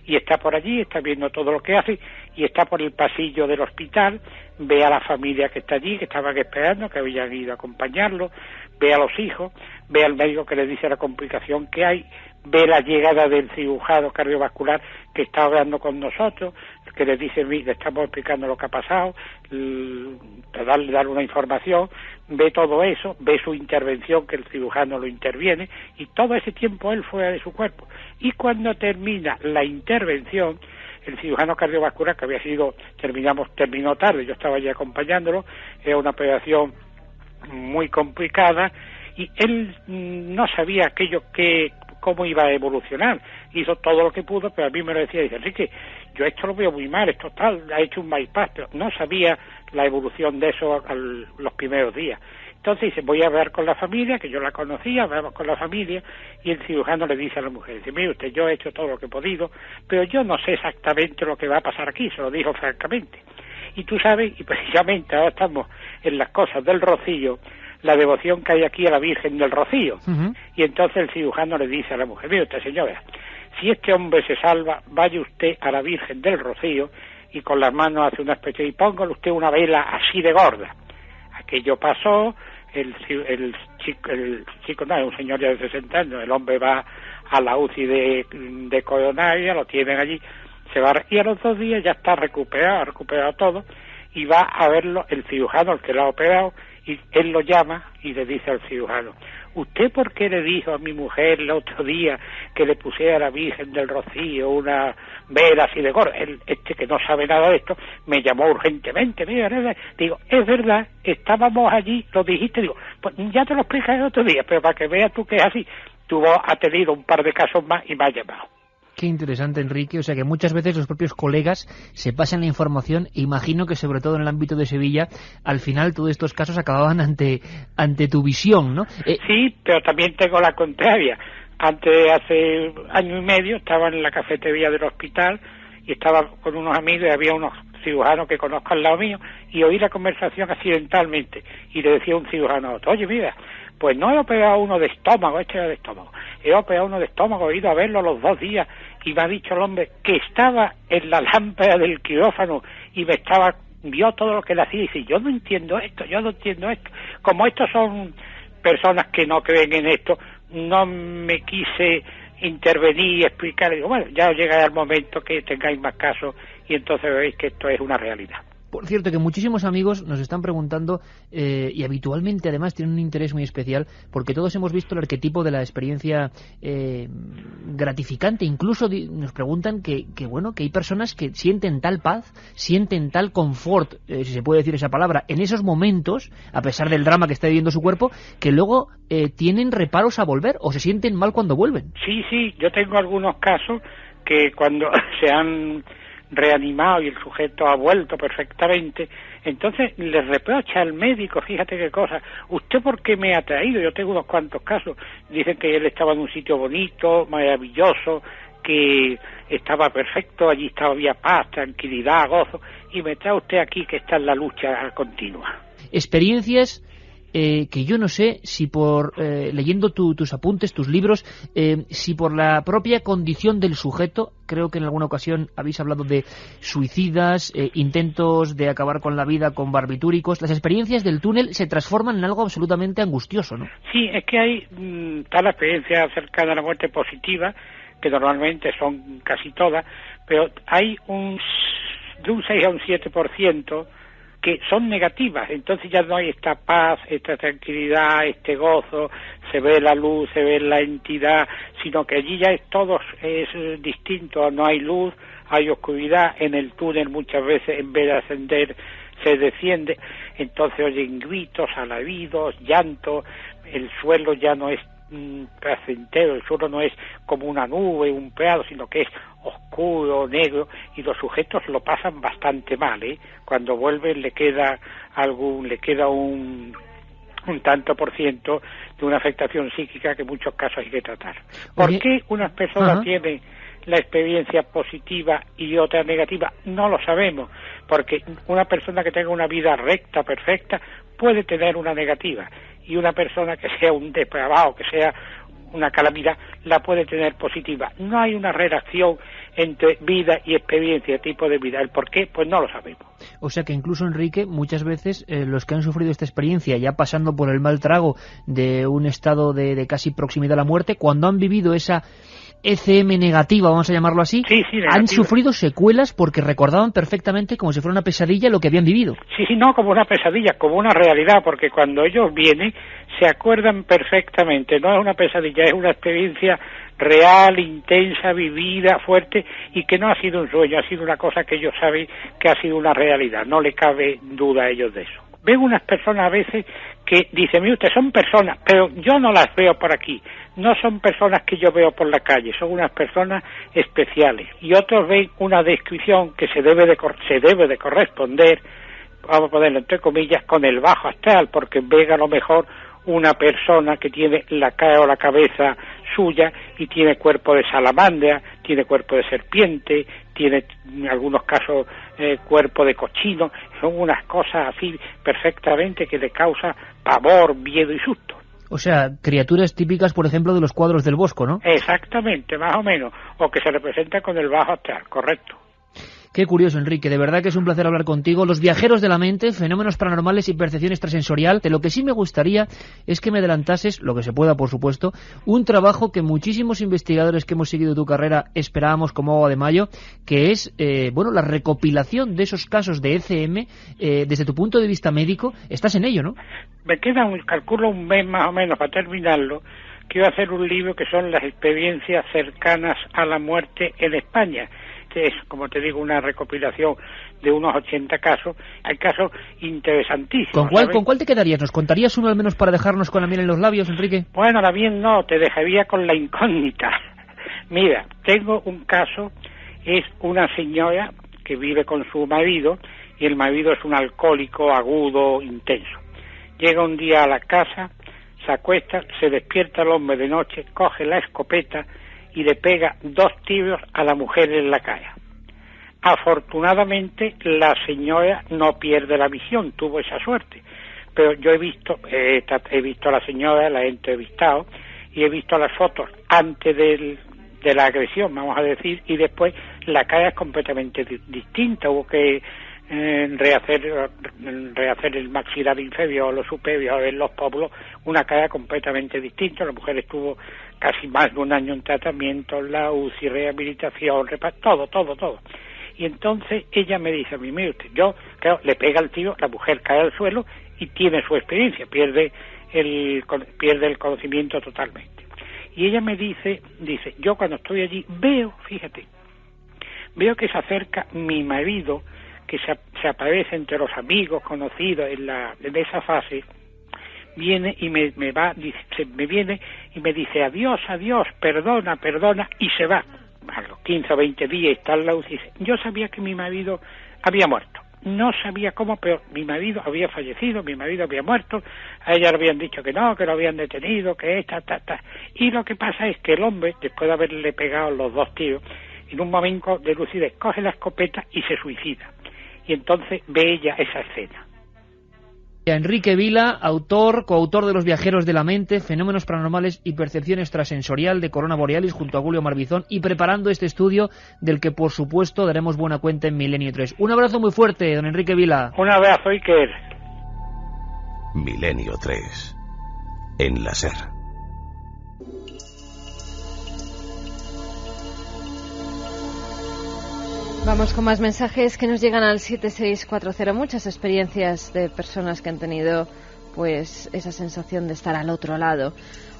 y está por allí, está viendo todo lo que hace, y está por el pasillo del hospital, ve a la familia que está allí, que estaban esperando, que habían ido a acompañarlo, ve a los hijos, ve al médico que le dice la complicación que hay, ve la llegada del cirujano cardiovascular que está hablando con nosotros, que le dice, le estamos explicando lo que ha pasado, darle una información, ve todo eso, ve su intervención, que el cirujano lo interviene, y todo ese tiempo él fuera de su cuerpo. Y cuando termina la intervención, el cirujano cardiovascular, que terminó tarde, yo estaba allí acompañándolo, era una operación muy complicada, y él no sabía cómo iba a evolucionar. Hizo todo lo que pudo, pero a mí me lo decía, dice, Enrique, yo esto lo veo muy mal, esto tal, ha hecho un bypass, pero no sabía la evolución de eso los primeros días. Entonces dice, voy a hablar con la familia, que yo la conocía, hablamos con la familia, y el cirujano le dice a la mujer, dice, mire usted, yo he hecho todo lo que he podido, pero yo no sé exactamente lo que va a pasar aquí, se lo dijo francamente. Y tú sabes, y precisamente ahora estamos en las cosas del Rocío, la devoción que hay aquí a la Virgen del Rocío. Uh-huh. Y entonces el cirujano le dice a la mujer, mire usted, señora, si este hombre se salva, vaya usted a la Virgen del Rocío y con las manos hace una especie y póngale usted una vela así de gorda. Aquello pasó, el chico no, es un señor ya de 60 años, el hombre va a la UCI de coronaria, lo tienen allí, se va, y a los 2 días ya está recuperado todo, y va a verlo el cirujano, el que lo ha operado, y él lo llama y le dice al cirujano, ¿usted por qué le dijo a mi mujer el otro día que le pusiera a la Virgen del Rocío una vela así de gorda? Este que no sabe nada de esto me llamó urgentemente, mira, digo, es verdad, estábamos allí, lo dijiste, digo, pues ya te lo explicaré el otro día, pero para que veas tú que es así, ha tenido un par de casos más y me ha llamado. Qué interesante, Enrique. O sea que muchas veces los propios colegas se pasan la información. Imagino que sobre todo en el ámbito de Sevilla, al final todos estos casos acababan ante tu visión, ¿no? Sí, pero también tengo la contraria. Hace 1 año y medio, estaba en la cafetería del hospital y estaba con unos amigos y había unos cirujanos que conozco al lado mío y oí la conversación accidentalmente y le decía un cirujano a otro, oye, mira, pues no he operado uno de estómago, este era de estómago, he operado uno de estómago, he ido a verlo los 2 días y me ha dicho el hombre que estaba en la lámpara del quirófano y vio todo lo que le hacía y dice, yo no entiendo esto. Como estos son personas que no creen en esto, no me quise intervenir y explicar, digo, bueno, ya llegará el momento que tengáis más casos y entonces veréis que esto es una realidad. Por cierto, que muchísimos amigos nos están preguntando y habitualmente además tienen un interés muy especial porque todos hemos visto el arquetipo de la experiencia gratificante. Incluso nos preguntan que hay personas que sienten tal paz, sienten tal confort, si se puede decir esa palabra, en esos momentos, a pesar del drama que está viviendo su cuerpo, que luego tienen reparos a volver o se sienten mal cuando vuelven. Sí, yo tengo algunos casos que cuando se han reanimado y el sujeto ha vuelto perfectamente, entonces le reprocha al médico, fíjate qué cosa, ¿usted por qué me ha traído? Yo tengo unos cuantos casos, dicen que él estaba en un sitio bonito, maravilloso, que estaba perfecto, allí había paz, tranquilidad, gozo, y me trae usted aquí que está en la lucha continua. Experiencias que yo no sé si por leyendo tus apuntes, tus libros, si por la propia condición del sujeto, creo que en alguna ocasión habéis hablado de suicidas, intentos de acabar con la vida con barbitúricos, las experiencias del túnel se transforman en algo absolutamente angustioso, ¿no? Sí, es que hay tal experiencia cercana a la muerte positiva, que normalmente son casi todas, pero hay de un 6 a un 7% que son negativas, entonces ya no hay esta paz, esta tranquilidad, este gozo, se ve la luz, se ve la entidad, sino que allí ya es distinto, no hay luz, hay oscuridad, en el túnel muchas veces en vez de ascender se desciende, entonces oyen gritos, alaridos, llanto, el suelo ya no es placentero, el suelo no es como una nube, un prado, sino que es oscuro, negro, y los sujetos lo pasan bastante mal, cuando vuelven le queda un tanto por ciento de una afectación psíquica que en muchos casos hay que tratar. ¿Por qué unas personas tienen la experiencia positiva y otra negativa? No lo sabemos, porque una persona que tenga una vida recta, perfecta, puede tener una negativa, y una persona que sea un depravado, que sea una calamidad, la puede tener positiva. No hay una relación entre vida y experiencia, tipo de vida. ¿El por qué? Pues no lo sabemos. O sea que incluso, Enrique, muchas veces los que han sufrido esta experiencia, ya pasando por el mal trago de un estado de casi proximidad a la muerte, cuando han vivido esa ECM negativa, vamos a llamarlo así, han sufrido secuelas porque recordaban perfectamente como si fuera una pesadilla lo que habían vivido. Sí, no como una pesadilla, como una realidad, porque cuando ellos vienen se acuerdan perfectamente, no es una pesadilla, es una experiencia real, intensa, vivida, fuerte, y que no ha sido un sueño, ha sido una cosa que ellos saben que ha sido una realidad, no le cabe duda a ellos de eso. Ven unas personas a veces que dicen, mire usted, son personas, pero yo no las veo por aquí, no son personas que yo veo por la calle, son unas personas especiales. Y otros ven una descripción que se debe de corresponder, vamos a ponerlo entre comillas, con el bajo astral, porque ven a lo mejor una persona que tiene la cara o la cabeza suya y tiene cuerpo de salamandra, tiene cuerpo de serpiente, tiene en algunos casos cuerpo de cochino, son unas cosas así perfectamente que le causa pavor, miedo y susto. O sea, criaturas típicas, por ejemplo, de los cuadros del Bosco, ¿no? Exactamente, más o menos, o que se representa con el bajo astral, correcto. Qué curioso, Enrique, de verdad que es un placer hablar contigo. Los viajeros de la mente, fenómenos paranormales y percepción extrasensorial. De lo que sí me gustaría es que me adelantases, lo que se pueda, por supuesto, un trabajo que muchísimos investigadores que hemos seguido tu carrera esperábamos como agua de mayo, que es, la recopilación de esos casos de ECM. Desde tu punto de vista médico, estás en ello, ¿no? Me queda, calculo, un mes más o menos para terminarlo. Quiero hacer un libro que son las experiencias cercanas a la muerte en España. Es, como te digo, una recopilación de unos 80 casos. Hay casos interesantísimos. ¿Con cuál te quedarías? ¿Nos contarías uno al menos para dejarnos con la miel en los labios, Enrique? Bueno, la miel no, te dejaría con la incógnita. Mira, tengo un caso, es una señora que vive con su marido y el marido es un alcohólico agudo, intenso. Llega un día a la casa, se acuesta, se despierta el hombre de noche, coge la escopeta y le pega 2 tiros a la mujer en la cara. Afortunadamente la señora no pierde la visión, tuvo esa suerte, pero yo he visto a la señora, la he entrevistado y he visto las fotos antes de la agresión, vamos a decir, y después la cara es completamente distinta. Hubo que rehacer el maxilar inferior, lo superior, en los pómulos, una cara completamente distinta. La mujer estuvo casi más de un año en tratamiento, la UCI, rehabilitación, todo. Y entonces ella me dice a mí, mire usted, yo, claro, le pega el tiro, la mujer cae al suelo y tiene su experiencia, pierde el conocimiento totalmente. Y ella me dice, yo cuando estoy allí veo que se acerca mi marido, que se aparece entre los amigos conocidos en esa fase, viene y me viene y me dice adiós, perdona, y se va. A los 15 o 20 días está en la UCI y dice, yo sabía que mi marido había muerto, no sabía cómo, pero mi marido había fallecido, mi marido había muerto, a ella le habían dicho que no, que lo habían detenido, que y lo que pasa es que el hombre, después de haberle pegado los 2 tiros, en un momento de lucidez coge la escopeta y se suicida. Y entonces ve ella esa escena. Enrique Vila, coautor de Los viajeros de la mente, fenómenos paranormales y percepción extrasensorial de Corona Borealis, junto a Julio Marbizón, y preparando este estudio del que, por supuesto, daremos buena cuenta en Milenio 3. Un abrazo muy fuerte, don Enrique Vila. Un abrazo, Iker. Milenio 3, en la SER. Vamos con más mensajes que nos llegan al 7640. Muchas experiencias de personas que han tenido pues esa sensación de estar al otro lado.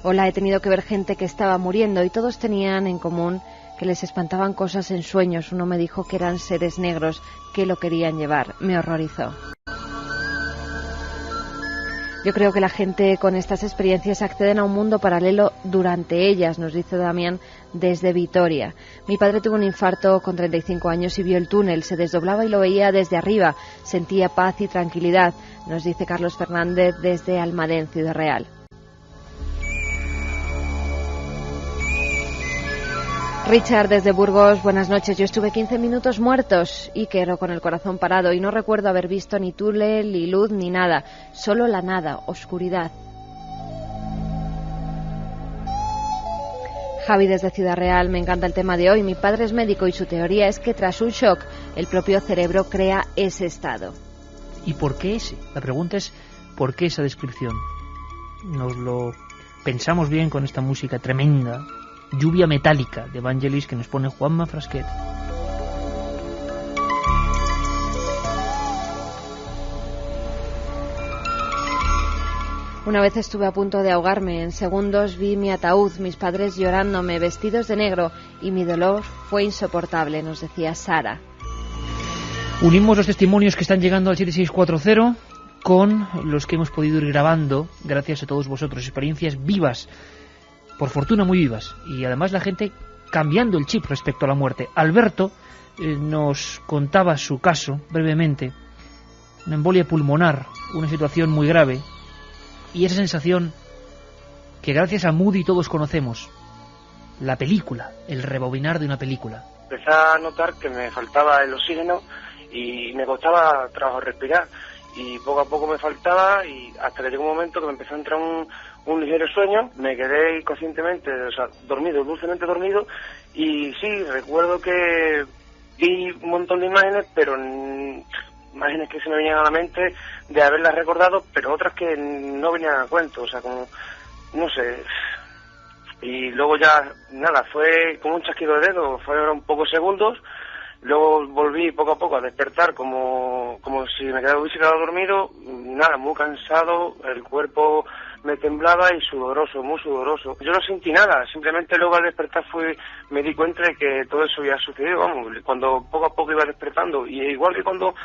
Hola, he tenido que ver gente que estaba muriendo y todos tenían en común que les espantaban cosas en sueños. Uno me dijo que eran seres negros que lo querían llevar. Me horrorizó. Yo creo que la gente con estas experiencias acceden a un mundo paralelo durante ellas, nos dice Damián desde Vitoria. Mi padre tuvo un infarto con 35 años y vio el túnel, se desdoblaba y lo veía desde arriba, sentía paz y tranquilidad, nos dice Carlos Fernández desde Almadén, Ciudad Real. Richard desde Burgos, buenas noches. Yo estuve 15 minutos muertos, Iker, con el corazón parado, y no recuerdo haber visto ni túnel, ni luz, ni nada. Solo la nada, oscuridad. Javi desde Ciudad Real, me encanta el tema de hoy. Mi padre es médico y su teoría es que tras un shock el propio cerebro crea ese estado. ¿Y por qué ese? La pregunta es ¿por qué esa descripción? Nos lo pensamos bien con esta música tremenda. Lluvia metálica de Vangelis que nos pone Juanma Frasquet. Una vez estuve a punto de ahogarme. En segundos vi mi ataúd, mis padres llorándome, vestidos de negro, y mi dolor fue insoportable, nos decía Sara. Unimos los testimonios que están llegando al 7640 con los que hemos podido ir grabando, gracias a todos vosotros, experiencias vivas, por fortuna muy vivas, y además la gente cambiando el chip respecto a la muerte. Alberto nos contaba su caso brevemente, una embolia pulmonar, una situación muy grave, y esa sensación que gracias a Moody todos conocemos, la película, el rebobinar de una película. Empecé a notar que me faltaba el oxígeno y me costaba trabajo respirar, y poco a poco me faltaba, y hasta que llegó un momento que me empezó a entrar un ligero sueño. Me quedé inconscientemente, o sea, dormido, dulcemente dormido, y sí, recuerdo que vi un montón de imágenes, pero imágenes que se me venían a la mente de haberlas recordado, pero otras que no venían a cuento, o sea, como, no sé. Y luego ya, nada, fue como un chasquido de dedos, fueron pocos segundos. Luego volví poco a poco a despertar como si me hubiese quedado dormido, nada, muy cansado, el cuerpo me temblaba y sudoroso, muy sudoroso. Yo no sentí nada, simplemente luego al despertar me di cuenta de que todo eso había sucedido, vamos, cuando poco a poco iba despertando. Y igual que cuando,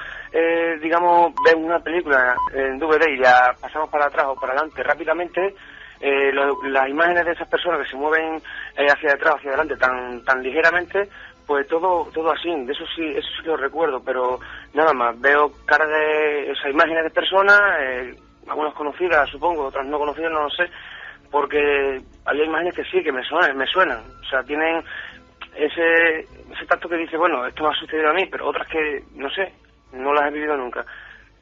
digamos, ves una película en DVD y ya pasamos para atrás o para adelante rápidamente, las imágenes de esas personas que se mueven hacia atrás, hacia adelante tan ligeramente, pues todo así, de eso sí lo recuerdo, pero nada más, veo caras de esas imágenes de personas, algunas conocidas supongo, otras no conocidas, no lo sé, porque había imágenes que sí, que me suenan, o sea, tienen ese tacto que dice, bueno, esto me ha sucedido a mí, pero otras que, no sé, no las he vivido nunca,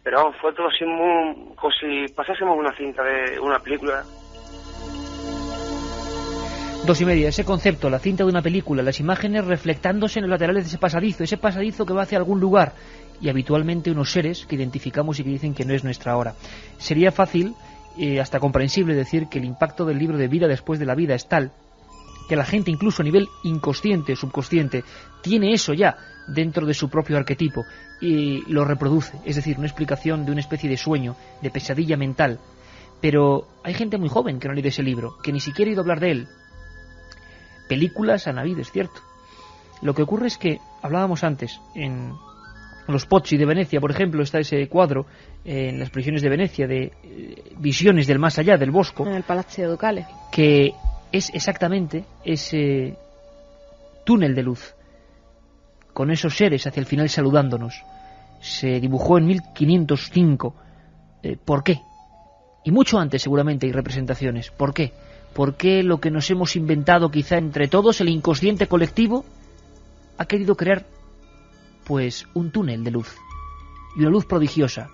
pero vamos, fue todo así como si pasásemos una cinta de una película. 2:30, ese concepto, la cinta de una película, las imágenes reflectándose en los laterales de ese pasadizo que va hacia algún lugar, y habitualmente unos seres que identificamos y que dicen que no es nuestra hora. Sería fácil, hasta comprensible, decir que el impacto del libro de Vida después de la vida es tal que la gente, incluso a nivel inconsciente o subconsciente, tiene eso ya dentro de su propio arquetipo y lo reproduce, es decir, una explicación de una especie de sueño, de pesadilla mental. Pero hay gente muy joven que no ha leído ese libro, que ni siquiera ha oído hablar de él. Películas han habido, es cierto. Lo que ocurre es que, hablábamos antes, en los Pozzi de Venecia, por ejemplo, está ese cuadro, en las prisiones de Venecia, de visiones del más allá, del Bosco. En el Palazzo Ducale. Que es exactamente ese túnel de luz, con esos seres hacia el final saludándonos. Se dibujó en 1505. ¿Por qué? Y mucho antes seguramente hay representaciones. ¿Por qué? ¿Por qué lo que nos hemos inventado quizá entre todos, el inconsciente colectivo, ha querido crear pues un túnel de luz? Y una luz prodigiosa.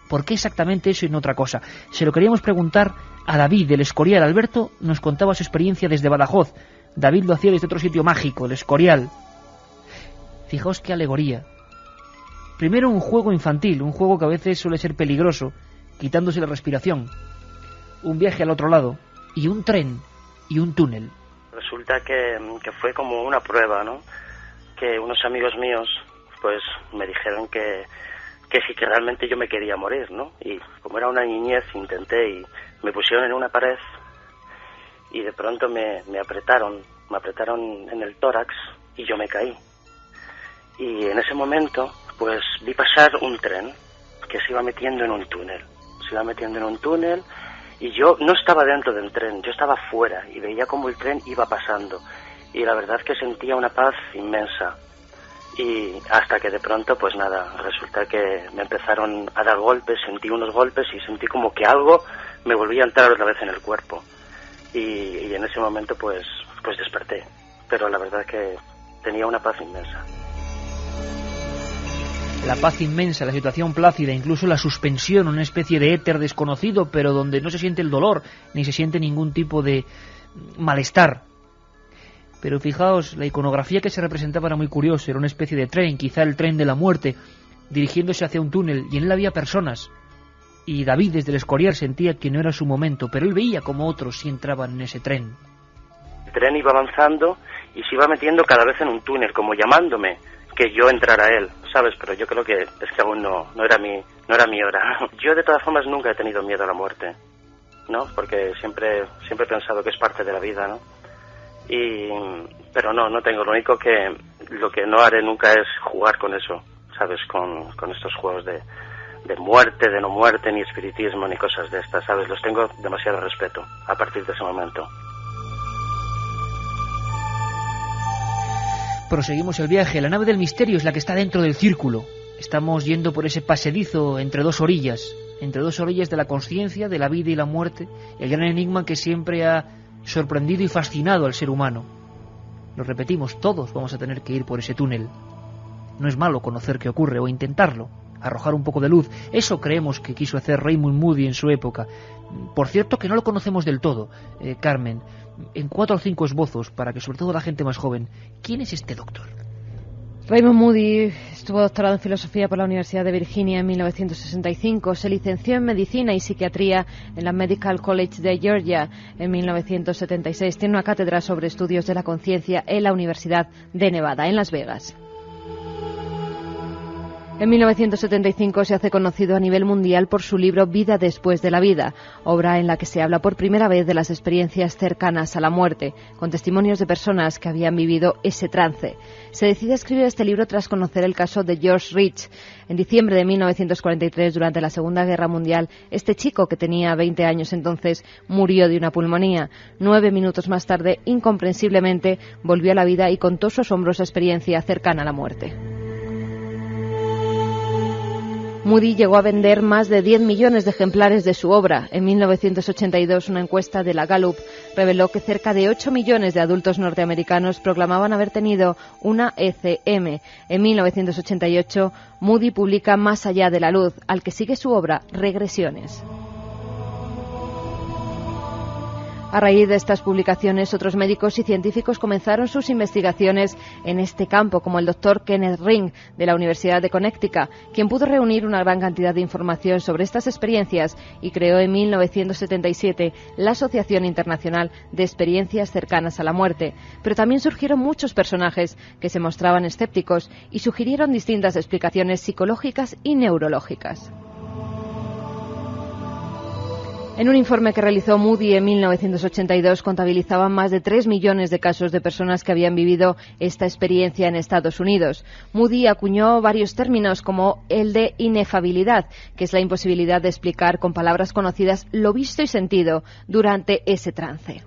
¿Por qué exactamente eso y no otra cosa? Se lo queríamos preguntar a David del Escorial. Alberto nos contaba su experiencia desde Badajoz. David lo hacía desde otro sitio mágico, el Escorial. Fijaos qué alegoría. Primero un juego infantil, un juego que a veces suele ser peligroso, quitándose la respiración. Un viaje al otro lado. Y un tren y un túnel. Resulta que fue como una prueba, ¿no? Que unos amigos míos pues me dijeron que sí, que realmente yo me quería morir, ¿no? Y como era una niñez intenté, y me pusieron en una pared y de pronto me apretaron en el tórax y yo me caí. Y en ese momento pues vi pasar un tren que se iba metiendo en un túnel. Y yo no estaba dentro del tren, yo estaba fuera y veía cómo el tren iba pasando. Y la verdad es que sentía una paz inmensa. Y hasta que de pronto, pues nada, resulta que me empezaron a dar golpes, sentí unos golpes y sentí como que algo me volvía a entrar otra vez en el cuerpo. Y en ese momento pues desperté. Pero la verdad es que tenía una paz inmensa. La paz inmensa, la situación plácida, incluso la suspensión, una especie de éter desconocido, pero donde no se siente el dolor, ni se siente ningún tipo de malestar. Pero fijaos, la iconografía que se representaba era muy curiosa, era una especie de tren, quizá el tren de la muerte, dirigiéndose hacia un túnel, y en él había personas. Y David desde el Escorial sentía que no era su momento, pero él veía como otros sí entraban en ese tren. El tren iba avanzando y se iba metiendo cada vez en un túnel, como llamándome que yo entrara a él, ¿sabes? Pero yo creo que es que aún no era mi hora. Yo de todas formas nunca he tenido miedo a la muerte. ¿no? Porque siempre he pensado que es parte de la vida, ¿no? Pero no tengo. Lo que no haré nunca es jugar con eso, ¿sabes? Con estos juegos de muerte, de no muerte, ni espiritismo, ni cosas de estas, ¿sabes? Los tengo demasiado respeto a partir de ese momento. Proseguimos el viaje. La nave del misterio es la que está dentro del círculo. Estamos yendo por ese pasedizo entre dos orillas de la consciencia, de la vida y la muerte, el gran enigma que siempre ha sorprendido y fascinado al ser humano. Lo repetimos, todos vamos a tener que ir por ese túnel. No es malo conocer qué ocurre o intentarlo, arrojar un poco de luz. Eso creemos que quiso hacer Raymond Moody en su época. Por cierto que no lo conocemos del todo, Carmen. En 4 o 5 esbozos, para que sobre todo la gente más joven, ¿quién es este doctor? Raymond Moody estuvo doctorado en filosofía por la Universidad de Virginia en 1965, se licenció en medicina y psiquiatría en la Medical College de Georgia en 1976. Tiene una cátedra sobre estudios de la conciencia en la Universidad de Nevada, en Las Vegas. En 1975 se hace conocido a nivel mundial por su libro Vida después de la vida, obra en la que se habla por primera vez de las experiencias cercanas a la muerte, con testimonios de personas que habían vivido ese trance. Se decide escribir este libro tras conocer el caso de George Rich. En diciembre de 1943, durante la Segunda Guerra Mundial, este chico, que tenía 20 años entonces, murió de una pulmonía. 9 minutos más tarde, incomprensiblemente, volvió a la vida y contó su asombrosa experiencia cercana a la muerte. Moody llegó a vender más de 10 millones de ejemplares de su obra. En 1982, una encuesta de la Gallup reveló que cerca de 8 millones de adultos norteamericanos proclamaban haber tenido una ECM. En 1988, Moody publica Más allá de la luz, al que sigue su obra Regresiones. A raíz de estas publicaciones, otros médicos y científicos comenzaron sus investigaciones en este campo, como el doctor Kenneth Ring, de la Universidad de Connecticut, quien pudo reunir una gran cantidad de información sobre estas experiencias y creó en 1977 la Asociación Internacional de Experiencias Cercanas a la Muerte. Pero también surgieron muchos personajes que se mostraban escépticos y sugirieron distintas explicaciones psicológicas y neurológicas. En un informe que realizó Moody en 1982 contabilizaban más de 3 millones de casos de personas que habían vivido esta experiencia en Estados Unidos. Moody acuñó varios términos como el de inefabilidad, que es la imposibilidad de explicar con palabras conocidas lo visto y sentido durante ese trance.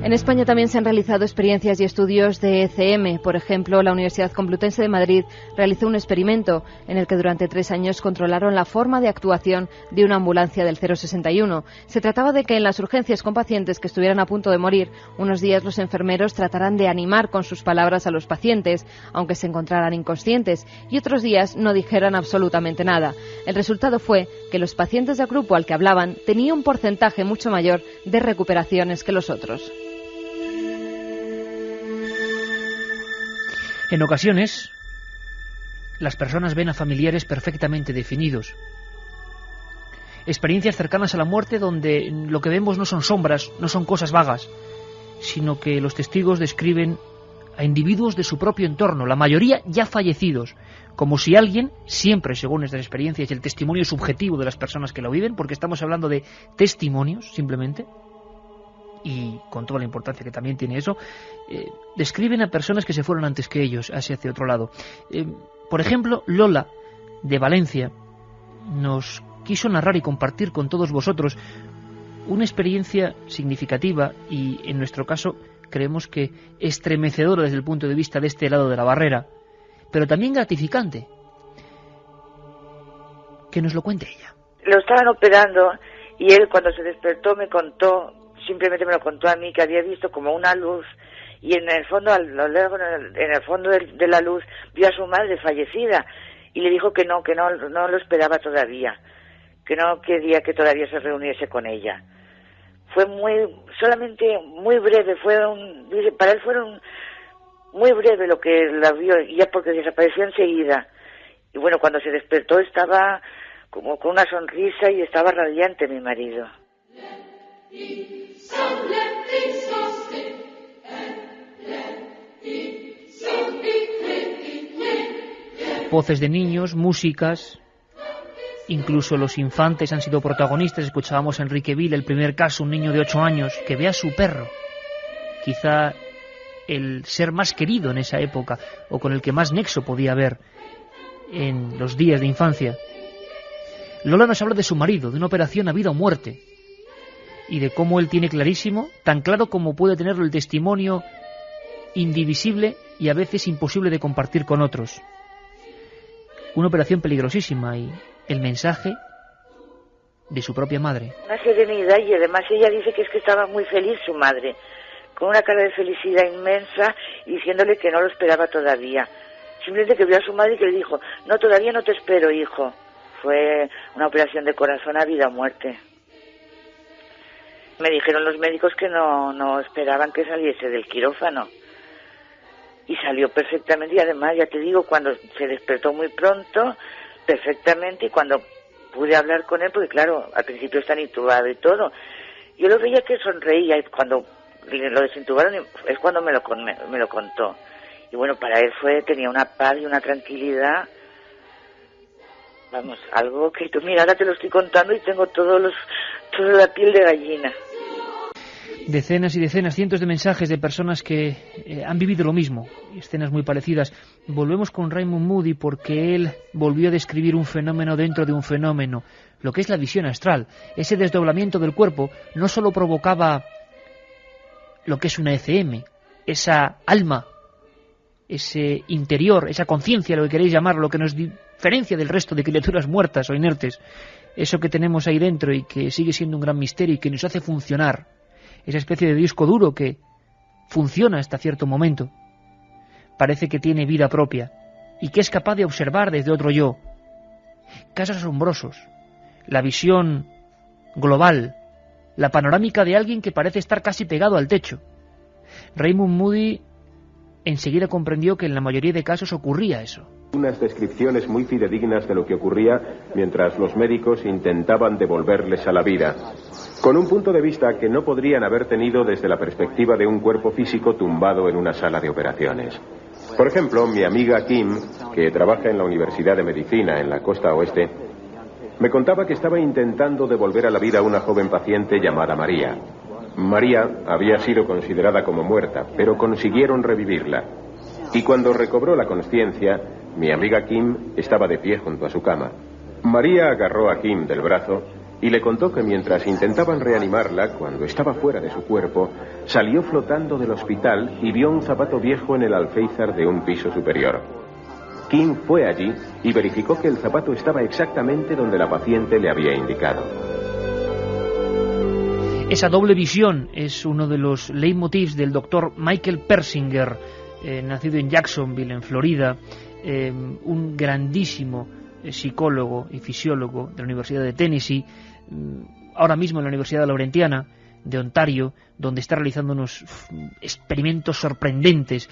En España también se han realizado experiencias y estudios de ECM. Por ejemplo, la Universidad Complutense de Madrid realizó un experimento en el que durante 3 años controlaron la forma de actuación de una ambulancia del 061. Se trataba de que en las urgencias con pacientes que estuvieran a punto de morir, unos días los enfermeros trataran de animar con sus palabras a los pacientes, aunque se encontraran inconscientes, y otros días no dijeran absolutamente nada. El resultado fue que los pacientes del grupo al que hablaban tenían un porcentaje mucho mayor de recuperaciones que los otros. En ocasiones, las personas ven a familiares perfectamente definidos. Experiencias cercanas a la muerte donde lo que vemos no son sombras, no son cosas vagas, sino que los testigos describen a individuos de su propio entorno, la mayoría ya fallecidos, como si alguien, siempre según estas experiencias y el testimonio subjetivo de las personas que lo viven, porque estamos hablando de testimonios simplemente, y con toda la importancia que también tiene eso, describen a personas que se fueron antes que ellos, hacia otro lado. Por ejemplo, Lola, de Valencia, nos quiso narrar y compartir con todos vosotros una experiencia significativa y, en nuestro caso, creemos que estremecedora desde el punto de vista de este lado de la barrera, pero también gratificante. Que nos lo cuente ella. Lo estaban operando y él, cuando se despertó, me contó, simplemente me lo contó a mí, que había visto como una luz y en el fondo, en el fondo de la luz vio a su madre fallecida y le dijo que no lo esperaba todavía, que no quería que todavía se reuniese con ella. Fue solamente muy breve, para él fueron muy breve lo que la vio, ya porque desapareció enseguida. Y bueno, cuando se despertó estaba como con una sonrisa y estaba radiante mi marido. Voces de niños, músicas, Incluso los infantes han sido protagonistas. Escuchábamos a Enrique Vil, el primer caso, un niño de 8 años que ve a su perro, quizá el ser más querido en esa época, o con el que más nexo podía haber en los días de infancia. Lola nos habla de su marido, de una operación a vida o muerte, y de cómo él tiene clarísimo, tan claro como puede tenerlo el testimonio indivisible y a veces imposible de compartir con otros. Una operación peligrosísima, y el mensaje de su propia madre. Una serenidad, y además ella dice que es que estaba muy feliz su madre, con una cara de felicidad inmensa, y diciéndole que no lo esperaba todavía. Simplemente que vio a su madre y que le dijo, no, todavía no te espero, hijo. Fue una operación de corazón a vida o muerte. Me dijeron los médicos que no esperaban que saliese del quirófano. Y salió perfectamente, y además, ya te digo, cuando se despertó muy pronto, perfectamente, y cuando pude hablar con él, porque claro, al principio está intubado y todo, yo lo veía que sonreía, y cuando lo desintubaron es cuando me lo contó. Y bueno, para él tenía una paz y una tranquilidad, vamos, algo que tú, mira, ahora te lo estoy contando y tengo toda la piel de gallina. Decenas y decenas, cientos de mensajes de personas que han vivido lo mismo, escenas muy parecidas. Volvemos con Raymond Moody porque él volvió a describir un fenómeno dentro de un fenómeno, lo que es la visión astral. Ese desdoblamiento del cuerpo no solo provocaba lo que es una ECM, esa alma, ese interior, esa conciencia, lo que queréis llamar, lo que nos diferencia del resto de criaturas muertas o inertes, eso que tenemos ahí dentro y que sigue siendo un gran misterio y que nos hace funcionar, esa especie de disco duro que funciona hasta cierto momento, parece que tiene vida propia y que es capaz de observar desde otro yo. Casos asombrosos, la visión global, la panorámica de alguien que parece estar casi pegado al techo. Raymond Moody enseguida comprendió que en la mayoría de casos ocurría eso. Unas descripciones muy fidedignas de lo que ocurría mientras los médicos intentaban devolverles a la vida, con un punto de vista que no podrían haber tenido desde la perspectiva de un cuerpo físico tumbado en una sala de operaciones. Por ejemplo, mi amiga Kim, que trabaja en la Universidad de Medicina en la costa oeste, me contaba que estaba intentando devolver a la vida a una joven paciente llamada María. María había sido considerada como muerta, pero consiguieron revivirla. Y cuando recobró la consciencia, mi amiga Kim estaba de pie junto a su cama. María agarró a Kim del brazo y le contó que mientras intentaban reanimarla, cuando estaba fuera de su cuerpo, salió flotando del hospital y vio un zapato viejo en el alféizar de un piso superior. Kim fue allí y verificó que el zapato estaba exactamente donde la paciente le había indicado. Esa doble visión es uno de los leitmotivs del doctor Michael Persinger, nacido en Jacksonville, en Florida, un grandísimo psicólogo y fisiólogo de la Universidad de Tennessee, ahora mismo en la Universidad Laurentiana de Ontario, donde está realizando unos experimentos sorprendentes,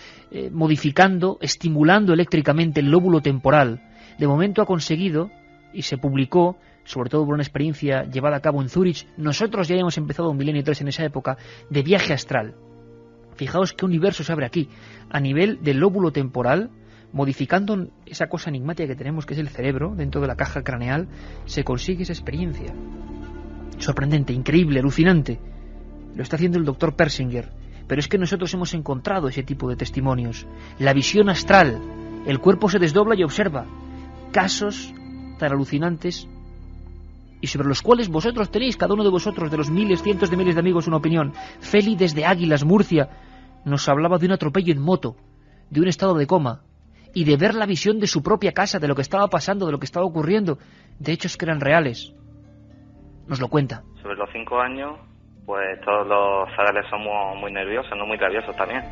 modificando, estimulando eléctricamente el lóbulo temporal. De momento ha conseguido, y se publicó, sobre todo por una experiencia llevada a cabo en Zúrich, nosotros ya hemos empezado un milenio 3 en esa época, de viaje astral. Fijaos qué universo se abre aquí, a nivel del lóbulo temporal, modificando esa cosa enigmática que tenemos, que es el cerebro, dentro de la caja craneal, se consigue esa experiencia. Sorprendente, increíble, alucinante. Lo está haciendo el doctor Persinger. Pero es que nosotros hemos encontrado ese tipo de testimonios. La visión astral. El cuerpo se desdobla y observa. Casos tan alucinantes y sobre los cuales vosotros tenéis, cada uno de vosotros, de los miles, cientos de miles de amigos, una opinión. Feli, desde Águilas, Murcia, nos hablaba de un atropello en moto, de un estado de coma, y de ver la visión de su propia casa, de lo que estaba pasando, de lo que estaba ocurriendo, de hechos que eran reales. Nos lo cuenta. Sobre los 5 años, pues todos los zagales somos muy nerviosos, no muy rabiosos también.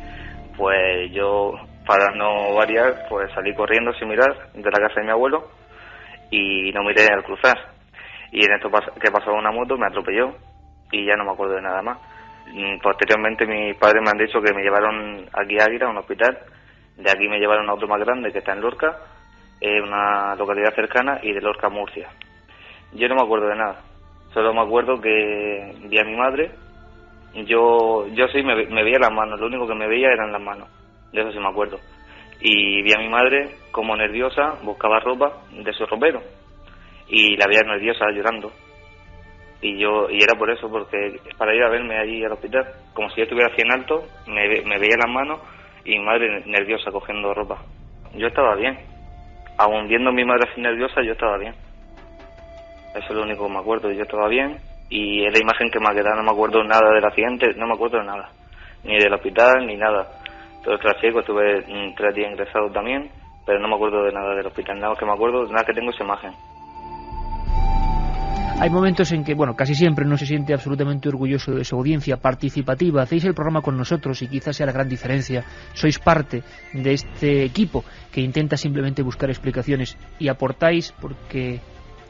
Pues yo, para no variar, pues salí corriendo sin mirar de la casa de mi abuelo y no miré al cruzar. Y en esto que pasó una moto, me atropelló y ya no me acuerdo de nada más. Posteriormente mis padres me han dicho que me llevaron aquí a Águila, a un hospital. De aquí me llevaron a otro más grande que está en Lorca, una localidad cercana, y de Lorca a Murcia. Yo no me acuerdo de nada. Solo me acuerdo que vi a mi madre. Yo sí me veía las manos. Lo único que me veía eran las manos. De eso sí me acuerdo. Y vi a mi madre como nerviosa, buscaba ropa de su ropero. y la veía nerviosa, llorando. Y era por eso, porque para ir a verme allí al hospital, como si yo estuviera así en alto, me veía las manos y mi madre nerviosa cogiendo ropa. Yo estaba bien. Aún viendo a mi madre así nerviosa, yo estaba bien. Eso es lo único que me acuerdo, yo estaba bien. Y es la imagen que me ha quedado, no me acuerdo nada del accidente, no me acuerdo de nada. Ni del hospital, ni nada. Todo el trasiego, estuve 3 días ingresado también, pero no me acuerdo de nada del hospital. Nada que me acuerdo, nada que tengo esa imagen. Hay momentos en que, bueno, casi siempre no se siente absolutamente orgulloso de su audiencia participativa. Hacéis el programa con nosotros y quizás sea la gran diferencia. Sois parte de este equipo que intenta simplemente buscar explicaciones y aportáis porque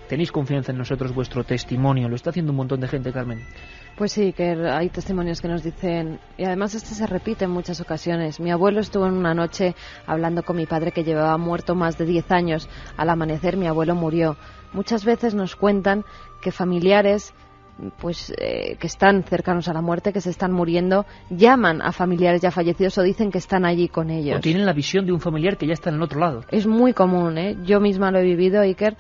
tenéis confianza en nosotros, vuestro testimonio. Lo está haciendo un montón de gente, Carmen. Pues sí, que hay testimonios que nos dicen, y además este se repite en muchas ocasiones. Mi abuelo estuvo en una noche hablando con mi padre que llevaba muerto más de 10 años. Al amanecer mi abuelo murió. Muchas veces nos cuentan que familiares pues que están cercanos a la muerte, que se están muriendo, llaman a familiares ya fallecidos o dicen que están allí con ellos. O tienen la visión de un familiar que ya está en el otro lado. Es muy común, ¿eh? Yo misma lo he vivido, Iker.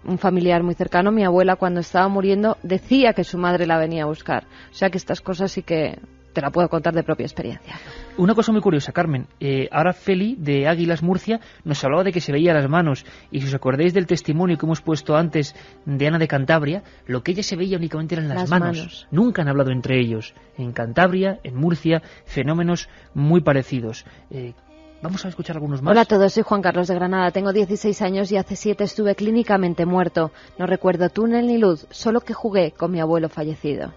Un familiar muy cercano, mi abuela, cuando estaba muriendo, decía que su madre la venía a buscar. O sea que estas cosas sí que te la puedo contar de propia experiencia. Una cosa muy curiosa, Carmen. Ahora Feli, de Águilas Murcia, nos hablaba de que se veía las manos. Y si os acordáis del testimonio que hemos puesto antes de Ana de Cantabria, lo que ella se veía únicamente eran las manos. Nunca han hablado entre ellos. En Cantabria, en Murcia, fenómenos muy parecidos. Vamos a escuchar algunos más. Hola a todos, soy Juan Carlos de Granada, tengo 16 años y hace 7 estuve clínicamente muerto. No recuerdo túnel ni luz, solo que jugué con mi abuelo fallecido.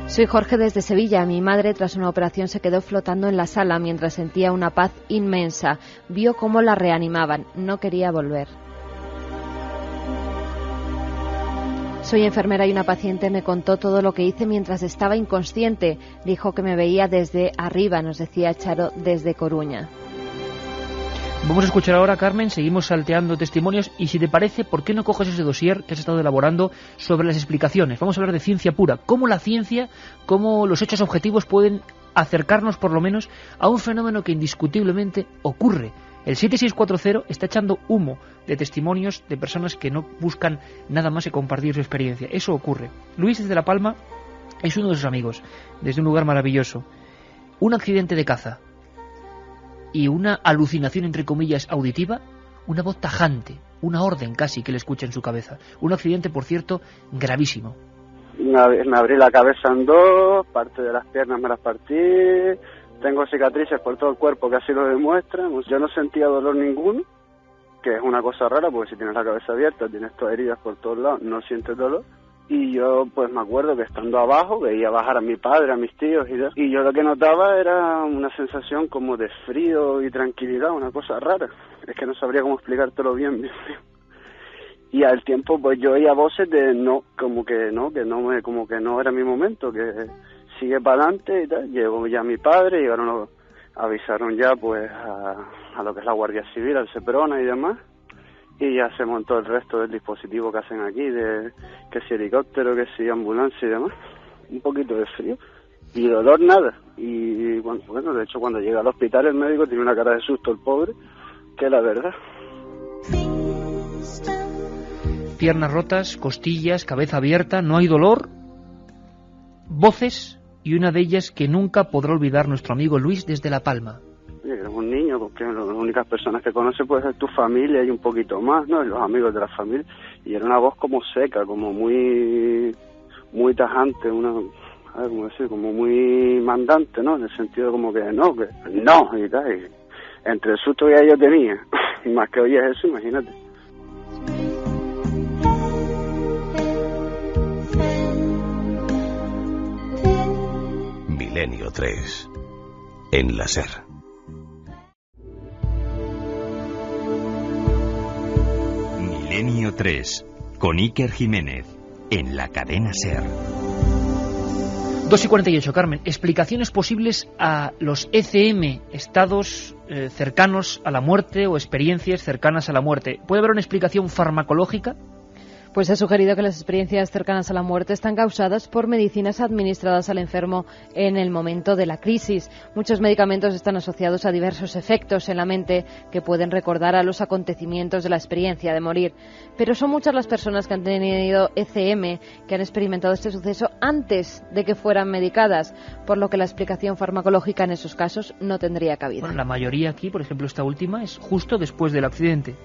Soy Jorge desde Sevilla. Mi madre, tras una operación, se quedó flotando en la sala mientras sentía una paz inmensa. Vio cómo la reanimaban, no quería volver. Soy enfermera y una paciente me contó todo lo que hice mientras estaba inconsciente. Dijo que me veía desde arriba, nos decía Charo desde Coruña. Vamos a escuchar ahora, Carmen, seguimos salteando testimonios y si te parece, ¿por qué no coges ese dossier que has estado elaborando sobre las explicaciones? Vamos a hablar de ciencia pura, cómo la ciencia, cómo los hechos objetivos pueden acercarnos por lo menos a un fenómeno que indiscutiblemente ocurre. El 7640 está echando humo de testimonios de personas que no buscan nada más que compartir su experiencia. Eso ocurre. Luis desde La Palma es uno de sus amigos, desde un lugar maravilloso. Un accidente de caza y una alucinación, entre comillas, auditiva, una voz tajante, una orden casi que le escucha en su cabeza. Un accidente, por cierto, gravísimo. Me abrí la cabeza en 2, parte de las piernas me las partí. Tengo cicatrices por todo el cuerpo que así lo demuestran. Yo no sentía dolor ninguno, que es una cosa rara porque si tienes la cabeza abierta, tienes todas heridas por todos lados, no sientes dolor. Y yo pues me acuerdo que estando abajo veía bajar a mi padre, a mis tíos y yo lo que notaba era una sensación como de frío y tranquilidad, una cosa rara. Es que no sabría cómo explicártelo bien. Y al tiempo pues yo oía voces de no, como que no era mi momento, que sigue para adelante y tal. Llegó ya mi padre y ahora avisaron ya pues a lo que es la Guardia Civil, al Seprona y demás, y ya se montó el resto del dispositivo que hacen aquí, de que si helicóptero, que si ambulancia y demás. Un poquito de frío y dolor nada. Y bueno, de hecho cuando llega al hospital el médico tiene una cara de susto el pobre, que la verdad. Piernas rotas, costillas, cabeza abierta, no hay dolor, voces, y una de ellas que nunca podrá olvidar nuestro amigo Luis desde La Palma. Eres un niño, porque las únicas personas que conoces puede ser tu familia y un poquito más, ¿no? Y los amigos de la familia. Y era una voz como seca, como muy tajante, como decir, como muy mandante, ¿no? En el sentido como que no, y tal. Y entre el susto que ya yo tenía, y más que oyes eso, imagínate. Milenio 3 en la SER. Milenio 3 con Iker Jiménez en la cadena SER. 2:48, Carmen. Explicaciones posibles a los ECM, estados cercanos a la muerte o experiencias cercanas a la muerte. ¿Puede haber una explicación farmacológica? Pues ha sugerido que las experiencias cercanas a la muerte están causadas por medicinas administradas al enfermo en el momento de la crisis. Muchos medicamentos están asociados a diversos efectos en la mente que pueden recordar a los acontecimientos de la experiencia de morir. Pero son muchas las personas que han tenido ECM, que han experimentado este suceso antes de que fueran medicadas, por lo que la explicación farmacológica en esos casos no tendría cabida. Bueno, la mayoría aquí, por ejemplo esta última, es justo después del accidente.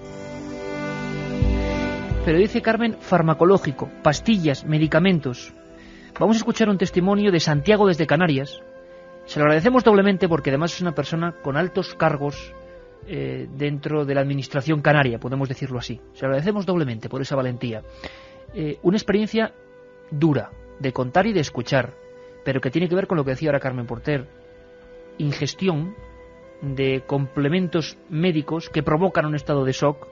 Pero dice Carmen farmacológico, pastillas, medicamentos. Vamos a escuchar un testimonio de Santiago desde Canarias. Se lo agradecemos doblemente porque además es una persona con altos cargos dentro de la administración canaria, podemos decirlo así. Se lo agradecemos doblemente por esa valentía. Una experiencia dura, de contar y de escuchar, pero que tiene que ver con lo que decía ahora Carmen Porter. Ingestión de complementos médicos que provocan un estado de shock,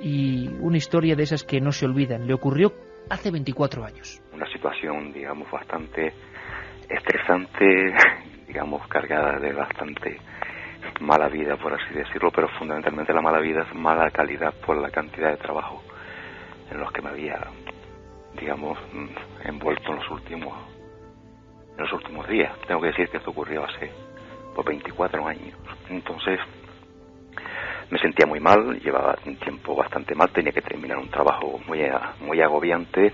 y una historia de esas que no se olvidan. Le ocurrió hace 24 años. Una situación, digamos, bastante estresante, digamos, cargada de bastante mala vida, por así decirlo, pero fundamentalmente la mala vida es mala calidad por la cantidad de trabajo en los que me había, digamos, envuelto en los últimos días. Tengo que decir que esto ocurrió hace 24 años. Entonces me sentía muy mal, llevaba un tiempo bastante mal, tenía que terminar un trabajo muy agobiante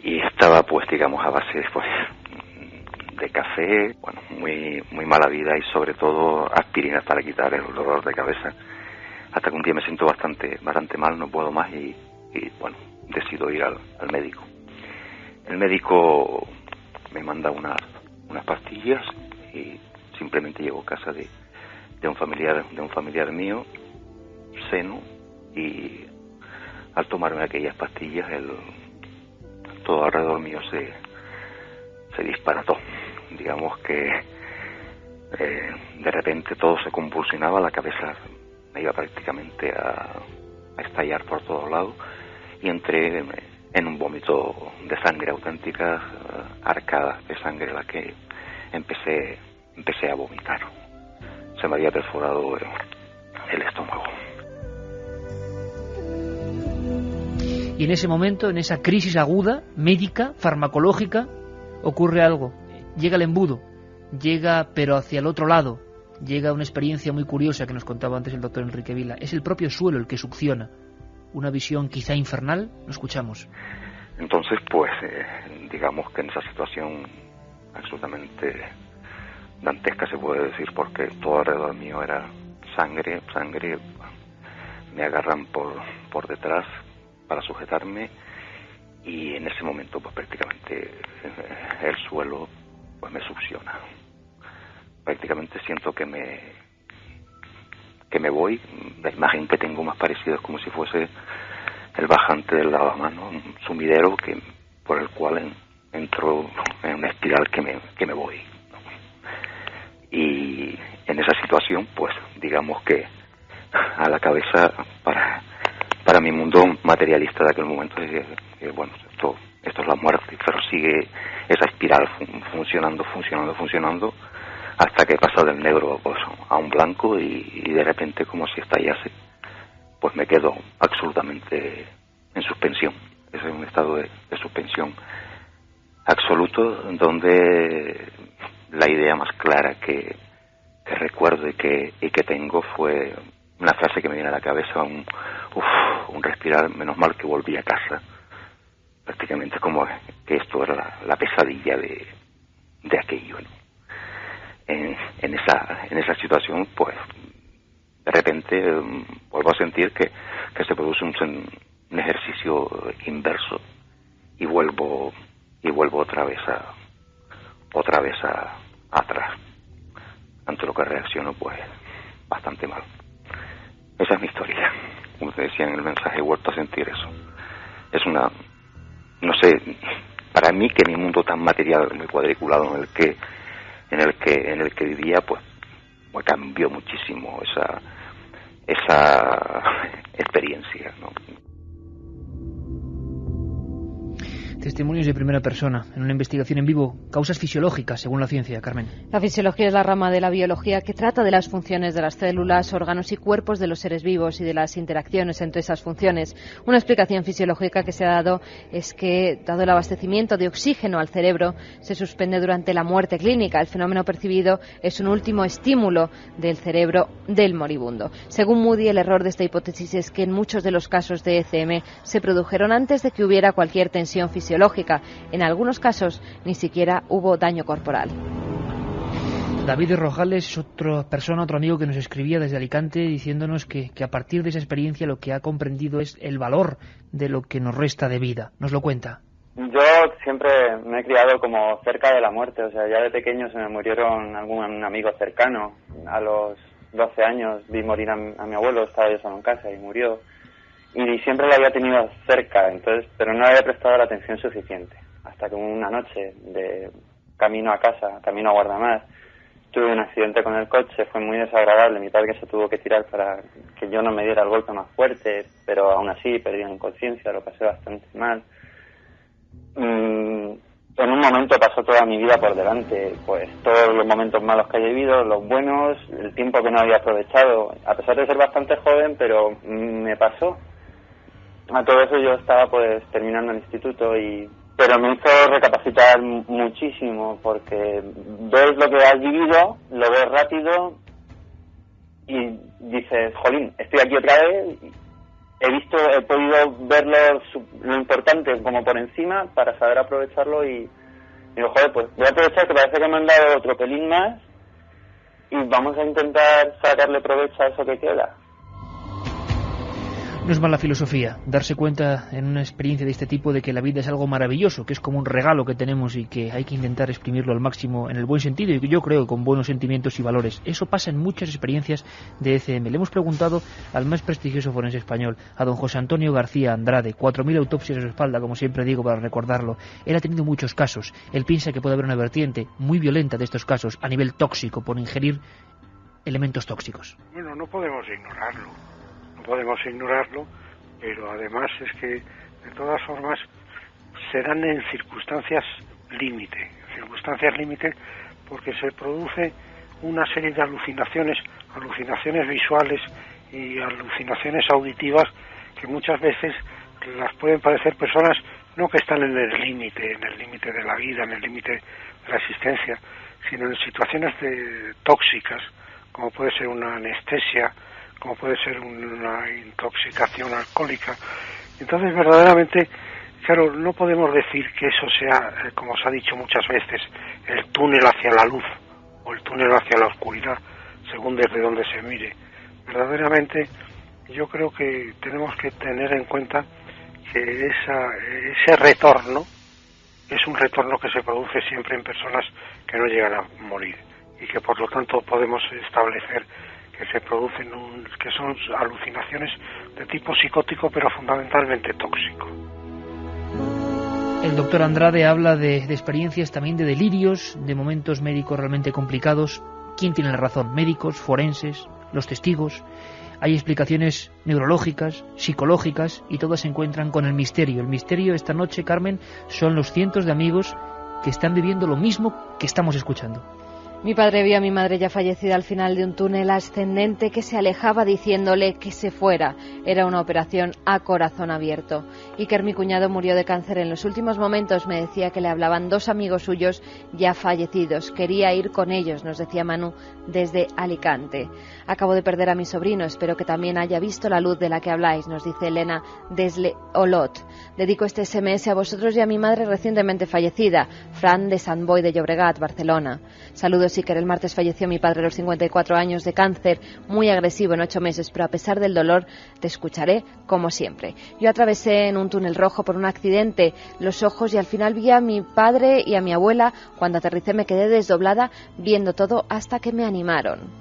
y estaba, pues, digamos, a base pues, de café, bueno, muy mala vida y sobre todo aspirinas para quitar el dolor de cabeza. Hasta que un día me siento bastante mal, no puedo más y bueno, decido ir al médico. El médico me manda unas pastillas y simplemente llego a casa de un familiar mío, seno, y al tomarme aquellas pastillas todo alrededor mío se disparató. Digamos que de repente todo se convulsionaba, la cabeza me iba prácticamente a estallar por todos lados y entré en un vómito de sangre auténtica, arcadas de sangre, la que empecé a vomitar. Se me había perforado el estómago. Y en ese momento, en esa crisis aguda, médica, farmacológica, ocurre algo. Llega el embudo, llega pero hacia el otro lado, llega una experiencia muy curiosa que nos contaba antes el doctor Enrique Vila. Es el propio suelo el que succiona. Una visión quizá infernal. Lo escuchamos. Entonces, pues, digamos que en esa situación absolutamente dantesca se puede decir, porque todo alrededor mío era sangre, me agarran por detrás para sujetarme y en ese momento pues prácticamente el suelo pues me succiona. Prácticamente siento que me voy. La imagen que tengo más parecida es como si fuese el bajante del lavamanos, un sumidero por el cual entro en una espiral que me voy. Y en esa situación, pues, digamos que a la cabeza, para mi mundo materialista de aquel momento, bueno, esto es la muerte, pero sigue esa espiral funcionando, hasta que pasa del negro pues, a un blanco y de repente, como si estallase, pues me quedo absolutamente en suspensión. Es un estado de suspensión absoluto, donde la idea más clara que recuerdo y que tengo fue una frase que me viene a la cabeza, un respirar, menos mal que volví a casa. Prácticamente como que esto era la pesadilla de aquello, ¿no? En esa situación, pues, de repente vuelvo a sentir que se produce un ejercicio inverso y vuelvo otra vez atrás, ante lo que reacciono pues bastante mal. Esa es mi historia. Como te decía en el mensaje, he vuelto a sentir eso. Es una, no sé, para mí, que mi mundo tan material, muy cuadriculado en el que vivía, pues cambió muchísimo esa experiencia, ¿no? Testimonios de primera persona, en una investigación en vivo. Causas fisiológicas, según la ciencia, Carmen. La fisiología es la rama de la biología que trata de las funciones de las células, órganos y cuerpos de los seres vivos y de las interacciones entre esas funciones. Una explicación fisiológica que se ha dado es que, dado el abastecimiento de oxígeno al cerebro, se suspende durante la muerte clínica. El fenómeno percibido es un último estímulo del cerebro del moribundo. Según Moody, el error de esta hipótesis es que en muchos de los casos de ECM se produjeron antes de que hubiera cualquier tensión fisiológica. En algunos casos ni siquiera hubo daño corporal. David Rojales es otra persona, otro amigo que nos escribía desde Alicante diciéndonos que a partir de esa experiencia lo que ha comprendido es el valor de lo que nos resta de vida. Nos lo cuenta. Yo siempre me he criado como cerca de la muerte, o sea, ya de pequeño se me murieron algún amigo cercano. A los 12 años vi morir a mi abuelo, estaba yo solo en casa y murió. Y siempre lo había tenido cerca, entonces, pero no le había prestado la atención suficiente. Hasta que una noche, de camino a casa, camino a Guardamar, tuve un accidente con el coche, fue muy desagradable. Mi padre se tuvo que tirar para que yo no me diera el golpe más fuerte, pero aún así perdí la inconsciencia, lo pasé bastante mal. En un momento pasó toda mi vida por delante, pues todos los momentos malos que haya vivido, los buenos, el tiempo que no había aprovechado, a pesar de ser bastante joven, pero me pasó. A todo eso yo estaba pues terminando el instituto pero me hizo recapacitar muchísimo, porque ves lo que has vivido, lo ves rápido y dices, jolín, estoy aquí otra vez. He podido ver lo importante como por encima para saber aprovecharlo y digo, joder, pues voy a aprovechar que parece que me han dado otro pelín más y vamos a intentar sacarle provecho a eso que queda. No es mala filosofía darse cuenta en una experiencia de este tipo de que la vida es algo maravilloso, que es como un regalo que tenemos y que hay que intentar exprimirlo al máximo en el buen sentido y que yo creo con buenos sentimientos y valores. Eso pasa en muchas experiencias de ECM. Le hemos preguntado al más prestigioso forense español, a don José Antonio García Andrade, 4.000 autopsias a su espalda, como siempre digo para recordarlo. Él ha tenido muchos casos. Él piensa que puede haber una vertiente muy violenta de estos casos a nivel tóxico por ingerir elementos tóxicos. Bueno, no podemos ignorarlo, pero además es que de todas formas se dan en circunstancias límite porque se produce una serie de alucinaciones visuales y alucinaciones auditivas que muchas veces las pueden padecer personas no que están en el límite de la vida, en el límite de la existencia, sino en situaciones tóxicas, como puede ser una anestesia, como puede ser una intoxicación alcohólica. Entonces, verdaderamente, claro, no podemos decir que eso sea, como se ha dicho muchas veces, el túnel hacia la luz o el túnel hacia la oscuridad, según desde donde se mire. Verdaderamente, yo creo que tenemos que tener en cuenta que ese retorno es un retorno que se produce siempre en personas que no llegan a morir y que, por lo tanto, podemos establecer que se producen que son alucinaciones de tipo psicótico, pero fundamentalmente tóxico. El doctor Andrade habla de experiencias también de delirios, de momentos médicos realmente complicados. ¿Quién tiene la razón? ¿Médicos, forenses, los testigos? Hay explicaciones neurológicas, psicológicas, y todas se encuentran con el misterio. El misterio esta noche, Carmen, son los cientos de amigos que están viviendo lo mismo que estamos escuchando. Mi padre vio a mi madre ya fallecida al final de un túnel ascendente que se alejaba diciéndole que se fuera. Era una operación a corazón abierto. Iker, mi cuñado, murió de cáncer en los últimos momentos. Me decía que le hablaban dos amigos suyos ya fallecidos. Quería ir con ellos, nos decía Manu desde Alicante. Acabo de perder a mi sobrino. Espero que también haya visto la luz de la que habláis, nos dice Elena desde Olot. Dedico este SMS a vosotros y a mi madre recientemente fallecida, Fran de Sant Boi de Llobregat, Barcelona. Saludos, Iker. El martes falleció mi padre a los 54 años de cáncer, muy agresivo en 8 meses, pero a pesar del dolor te escucharé como siempre. Yo atravesé en un túnel rojo por un accidente los ojos y al final vi a mi padre y a mi abuela. Cuando aterricé me quedé desdoblada viendo todo hasta que me animaron.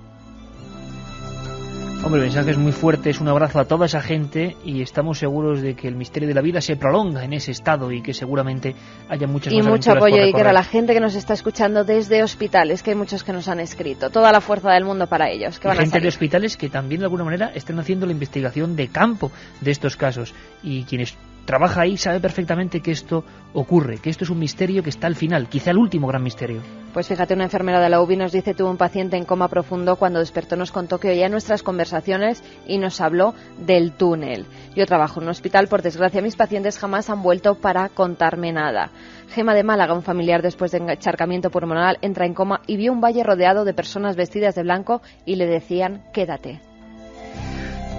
Hombre, mensajes muy fuertes, un abrazo a toda esa gente y estamos seguros de que el misterio de la vida se prolonga en ese estado y que seguramente haya muchas más aventuras por recorrer. Y mucho apoyo, Iker, a la gente que nos está escuchando desde hospitales, que hay muchos que nos han escrito. Toda la fuerza del mundo para ellos. Que van gente a salir. De hospitales que también de alguna manera están haciendo la investigación de campo de estos casos y quienes trabaja ahí sabe perfectamente que esto ocurre, que esto es un misterio que está al final, quizá el último gran misterio. Pues fíjate, una enfermera de la UBI nos dice: tuvo un paciente en coma profundo, cuando despertó nos contó que oía nuestras conversaciones y nos habló del túnel. Yo trabajo en un hospital, por desgracia mis pacientes jamás han vuelto para contarme nada. Gema de Málaga, un familiar después de encharcamiento pulmonar, entra en coma y vio un valle rodeado de personas vestidas de blanco y le decían: quédate.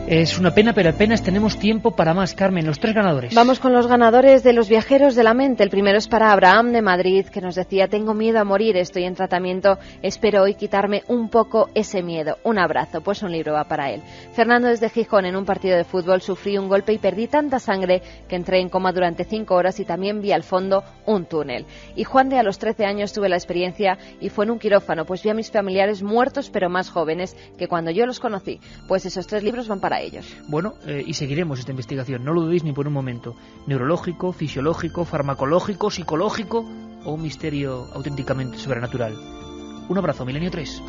Es una pena, pero apenas tenemos tiempo para más. Carmen, los 3 ganadores. Vamos con los ganadores de los viajeros de la mente. El primero es para Abraham de Madrid, que nos decía: tengo miedo a morir, estoy en tratamiento, espero hoy quitarme un poco ese miedo. Un abrazo. Pues un libro va para él. Fernando desde Gijón: en un partido de fútbol sufrí un golpe y perdí tanta sangre que entré en coma durante 5 horas y también vi al fondo un túnel. Y Juan de: a los 13 años tuve la experiencia y fue en un quirófano, pues vi a mis familiares muertos pero más jóvenes que cuando yo los conocí. Pues esos 3 libros van para ellos. Bueno, y seguiremos esta investigación, no lo dudéis ni por un momento. Neurológico, fisiológico, farmacológico, psicológico o un misterio auténticamente sobrenatural. Un abrazo, Milenio 3.